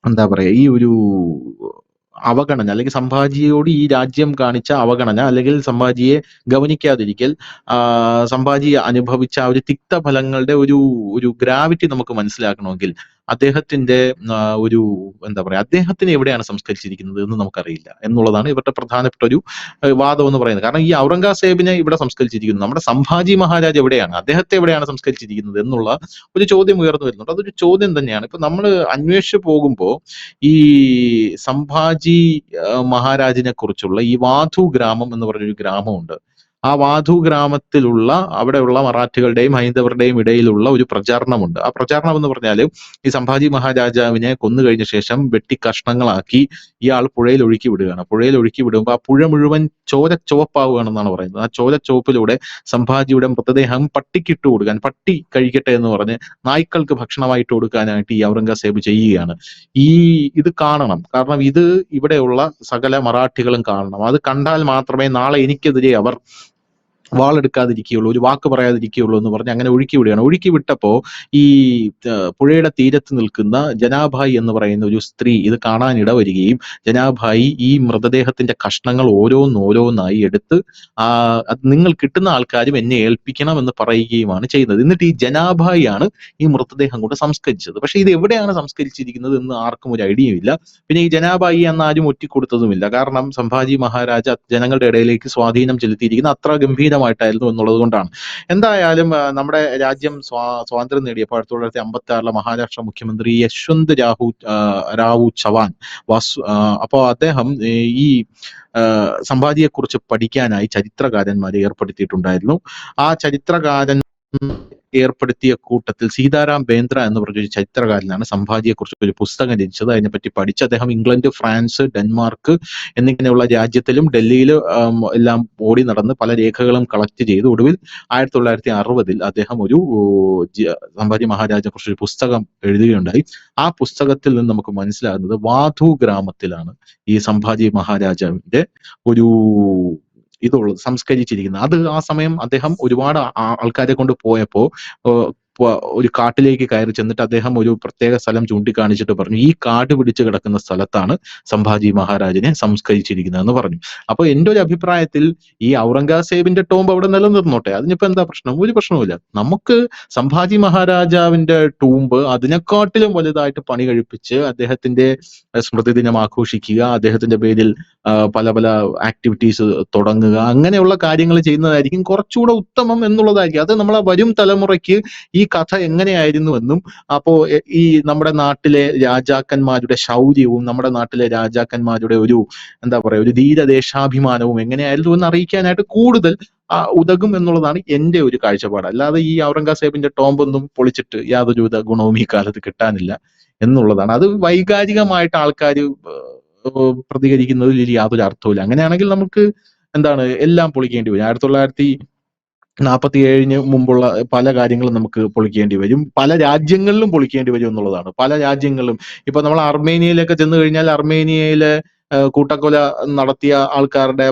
എന്താ പറയാ, ഈ ഒരു അവഗണന, അല്ലെങ്കിൽ സംഭാജിയോട് ഈ രാജ്യം കാണിച്ച അവഗണന, അല്ലെങ്കിൽ സംഭാജിയെ ഗവനിക്കാതിരിക്കൽ, സംഭാജി അനുഭവിച്ച ആ ഒരു തിക്തഫലങ്ങളുടെ ഒരു ഗ്രാവിറ്റി നമുക്ക് മനസ്സിലാക്കണമെങ്കിൽ അദ്ദേഹത്തിന്റെ ഒരു എന്താ പറയാ, അദ്ദേഹത്തിന് എവിടെയാണ് സംസ്കരിച്ചിരിക്കുന്നത് എന്ന് നമുക്കറിയില്ല എന്നുള്ളതാണ് ഇവരുടെ പ്രധാനപ്പെട്ട ഒരു വാദം എന്ന് പറയുന്നത്. കാരണം ഈ ഔറംഗസേബിനെ ഇവിടെ സംസ്കരിച്ചിരിക്കുന്നു, നമ്മുടെ സംഭാജി മഹാരാജ് എവിടെയാണ്, അദ്ദേഹത്തെ എവിടെയാണ് സംസ്കരിച്ചിരിക്കുന്നത് എന്നുള്ള ഒരു ചോദ്യം ഉയർന്നു വരുന്നുണ്ട്. അതൊരു ചോദ്യം തന്നെയാണ്. ഇപ്പൊ നമ്മൾ അന്വേഷിച്ചു പോകുമ്പോൾ ഈ സംഭാജി മഹാരാജിനെ കുറിച്ചുള്ള ഈ വാധു ഗ്രാമം എന്ന് പറഞ്ഞൊരു ഗ്രാമമുണ്ട്. ആ വാധു ഗ്രാമത്തിലുള്ള അവിടെയുള്ള മറാഠികളുടെയും ഹൈന്ദവരുടെയും ഇടയിലുള്ള ഒരു പ്രചാരണമുണ്ട്. ആ പ്രചാരണം എന്ന് പറഞ്ഞാൽ ഈ സംഭാജി മഹാരാജാവിനെ കൊന്നു കഴിഞ്ഞ ശേഷം വെട്ടി കഷ്ണങ്ങളാക്കി ഇയാൾ പുഴയിൽ ഒഴുക്കി വിടുകയാണ്. പുഴയിൽ ഒഴുക്കി വിടുമ്പോൾ ആ പുഴ മുഴുവൻ ചോര ചുവപ്പാവുകയാണെന്നാണ് പറയുന്നത്. ആ ചോര ചുവപ്പിലൂടെ സംഭാജിയുടെ മൃതദേഹം പട്ടിക്കിട്ട് കൊടുക്കാൻ, പട്ടി കഴിക്കട്ടെ എന്ന് പറഞ്ഞ് നായ്ക്കൾക്ക് ഭക്ഷണമായിട്ട് കൊടുക്കാനായിട്ട് ഈ ഔറംഗസേബ് ചെയ്യുകയാണ്. ഇത് കാണണം. കാരണം ഇത് ഇവിടെയുള്ള സകല മറാഠികളും കാണണം. അത് കണ്ടാൽ മാത്രമേ നാളെ എനിക്കെതിരെ അവർ വാളെടുക്കാതിരിക്കുകയുള്ളൂ, ഒരു വാക്ക് പറയാതിരിക്കുകയുള്ളൂ എന്ന് പറഞ്ഞ് അങ്ങനെ ഒഴുക്കി വിടുകയാണ്. ഒഴുക്കി വിട്ടപ്പോ ഈ പുഴയുടെ തീരത്ത് നിൽക്കുന്ന ജനാഭായി എന്ന് പറയുന്ന ഒരു സ്ത്രീ ഇത് കാണാൻ ഇടവരികയും ജനാഭായി ഈ മൃതദേഹത്തിന്റെ കഷ്ണങ്ങൾ ഓരോന്നോരോന്നായി എടുത്ത് അത് നിങ്ങൾ കിട്ടുന്ന ആൾക്കാരും എന്നെ ഏൽപ്പിക്കണം എന്ന് പറയുകയുമാണ് ചെയ്യുന്നത്. എന്നിട്ട് ഈ ജനാഭായിയാണ് ഈ മൃതദേഹം കൊണ്ട് സംസ്കരിച്ചത്. പക്ഷെ ഇത് എവിടെയാണ് സംസ്കരിച്ചിരിക്കുന്നത് എന്ന് ആർക്കും ഒരു ഐഡിയ ഇല്ല. പിന്നെ ഈ ജനാഭായി എന്ന് ആരും ഒറ്റിക്കൊടുത്തതുമില്ല. കാരണം സംഭാജി മഹാരാജ ജനങ്ങളുടെ ഇടയിലേക്ക് സ്വാധീനം ചെലുത്തിയിരിക്കുന്ന അത്ര ഗംഭീരമായിട്ടായിരുന്നു എന്നുള്ളത് കൊണ്ടാണ്. എന്തായാലും നമ്മുടെ രാജ്യം സ്വാതന്ത്ര്യം നേടിയപ്പോൾ 1956 മഹാരാഷ്ട്ര മുഖ്യമന്ത്രി യശ്വന്ത് റാവു ചവാൻ അപ്പോൾ അദ്ദേഹം ഈ സംഭാജിയെ കുറിച്ച് പഠിക്കാനായി ചരിത്രകാരന്മാരെ ഏർപ്പെടുത്തിയിട്ടുണ്ടായിരുന്നു. ആ ചരിത്രകാരൻ ഏർപ്പെടുത്തിയ കൂട്ടത്തിൽ സീതാറാം ബേന്ദ്ര എന്ന് പറഞ്ഞൊരു ചരിത്രകാരനാണ് സംഭാജിയെ കുറിച്ച് ഒരു പുസ്തകം രചിച്ചത്. അതിനെപ്പറ്റി പഠിച്ച് അദ്ദേഹം ഇംഗ്ലണ്ട്, ഫ്രാൻസ്, ഡെൻമാർക്ക് എന്നിങ്ങനെയുള്ള രാജ്യത്തിലും ഡൽഹിയിൽ എല്ലാം ഓടി നടന്ന് പല രേഖകളും കളക്ട് ചെയ്ത് ഒടുവിൽ 1960 അദ്ദേഹം ഒരു സംഭാജി മഹാരാജയെ കുറിച്ച് ഒരു പുസ്തകം എഴുതുകയുണ്ടായി. ആ പുസ്തകത്തിൽ നിന്ന് നമുക്ക് മനസ്സിലാകുന്നത് വാധു ഗ്രാമത്തിലാണ് ഈ സംഭാജി മഹാരാജാവിന്റെ ഒരു ഇതുള്ളത് സംസ്കരിച്ചിരിക്കുന്നത്. അത് ആ സമയം അദ്ദേഹം ഒരുപാട് ആൾക്കാരെ കൊണ്ട് പോയപ്പോ ഒരു കാട്ടിലേക്ക് കയറി ചെന്നിട്ട് അദ്ദേഹം ഒരു പ്രത്യേക സ്ഥലം ചൂണ്ടിക്കാണിച്ചിട്ട് പറഞ്ഞു, ഈ കാട് പിടിച്ച് കിടക്കുന്ന സ്ഥലത്താണ് സംഭാജി മഹാരാജിനെ സംസ്കരിച്ചിരിക്കുന്നതെന്ന് പറഞ്ഞു. അപ്പൊ എന്റെ ഒരു അഭിപ്രായത്തിൽ ഈ ഔറംഗസേബിന്റെ ടോംബ് അവിടെ നിലനിർന്നോട്ടെ, അതിനിപ്പോ എന്താ പ്രശ്നം? ഒരു പ്രശ്നവുമില്ല. നമുക്ക് സംഭാജി മഹാരാജാവിന്റെ ടൂംബ് അതിനെക്കാട്ടിലും വലുതായിട്ട് പണി കഴിപ്പിച്ച് അദ്ദേഹത്തിന്റെ സ്മൃതി ദിനം ആഘോഷിക്കുക, അദ്ദേഹത്തിന്റെ പേരിൽ പല പല ആക്ടിവിറ്റീസ് തുടങ്ങുക, അങ്ങനെയുള്ള കാര്യങ്ങൾ ചെയ്യുന്നതായിരിക്കും കുറച്ചുകൂടെ ഉത്തമം എന്നുള്ളതായിരിക്കും. അത് നമ്മളെ വരും തലമുറയ്ക്ക് ഈ കഥ എങ്ങനെയായിരുന്നുവെന്നും അപ്പോ ഈ നമ്മുടെ നാട്ടിലെ രാജാക്കന്മാരുടെ ശൗര്യവും നമ്മുടെ നാട്ടിലെ രാജാക്കന്മാരുടെ ഒരു എന്താ പറയാ ഒരു ധീരദേശാഭിമാനവും എങ്ങനെയായിരുന്നു എന്ന് അറിയിക്കാനായിട്ട് കൂടുതൽ ഉതകും എന്നുള്ളതാണ് എന്റെ ഒരു കാഴ്ചപ്പാട്. അല്ലാതെ ഈ ഔറംഗസേബിന്റെ ടോംബൊന്നും പൊളിച്ചിട്ട് യാതൊരുവിധ ഗുണവും ഈ കാലത്ത് കിട്ടാനില്ല എന്നുള്ളതാണ്. അത് വൈകാരികമായിട്ട് ആൾക്കാർ പ്രതികരിക്കുന്നതിൽ യാതൊരു അർത്ഥവുമില്ല. അങ്ങനെയാണെങ്കിൽ നമുക്ക് എന്താണ് എല്ലാം പൊളിക്കേണ്ടി വരും. 1947 മുമ്പുള്ള പല കാര്യങ്ങളും നമുക്ക് പൊളിക്കേണ്ടി വരും, പല രാജ്യങ്ങളിലും പൊളിക്കേണ്ടി വരും എന്നുള്ളതാണ്. പല രാജ്യങ്ങളിലും ഇപ്പൊ നമ്മൾ അർമേനിയയിലൊക്കെ ചെന്ന് കഴിഞ്ഞാൽ അർമേനിയയിലെ കൂട്ടക്കൊല നടത്തിയ ആൾക്കാരുടെ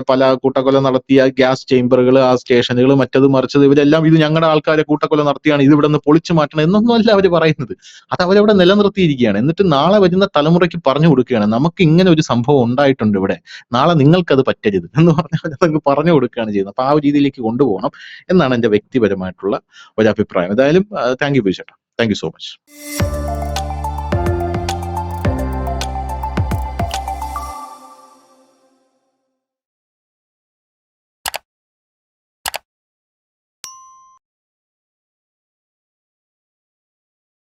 കൂട്ടക്കൊല നടത്തിയ ഗ്യാസ് ചേംബറുകൾ, ആ സ്റ്റേഷനുകൾ, മറ്റത് മറിച്ചത്, ഇവരെല്ലാം ഇത് ഞങ്ങളുടെ ആൾക്കാരെ കൂട്ടക്കൊല നടത്തിയാണ്, ഇത് ഇവിടെ നിന്ന് പൊളിച്ചു മാറ്റണം എന്നൊന്നും അല്ല അവർ പറയുന്നത്. അത് അവരവിടെ നിലനിർത്തിയിരിക്കുകയാണ്. എന്നിട്ട് നാളെ വരുന്ന തലമുറയ്ക്ക് പറഞ്ഞു കൊടുക്കുകയാണ്, നമുക്ക് ഇങ്ങനെ ഒരു സംഭവം ഉണ്ടായിട്ടുണ്ട് ഇവിടെ, നാളെ നിങ്ങൾക്കത് പറ്റരുത് എന്ന് പറഞ്ഞാൽ അതങ്ങ് പറഞ്ഞു കൊടുക്കുകയാണ് ചെയ്യുന്നത്. അപ്പൊ ആ ഒരു രീതിയിലേക്ക് കൊണ്ടുപോകണം എന്നാണ് എന്റെ വ്യക്തിപരമായിട്ടുള്ള ഒരു അഭിപ്രായം. ഏതായാലും താങ്ക് യു ചേട്ടാ, താങ്ക് യു സോ മച്ച്.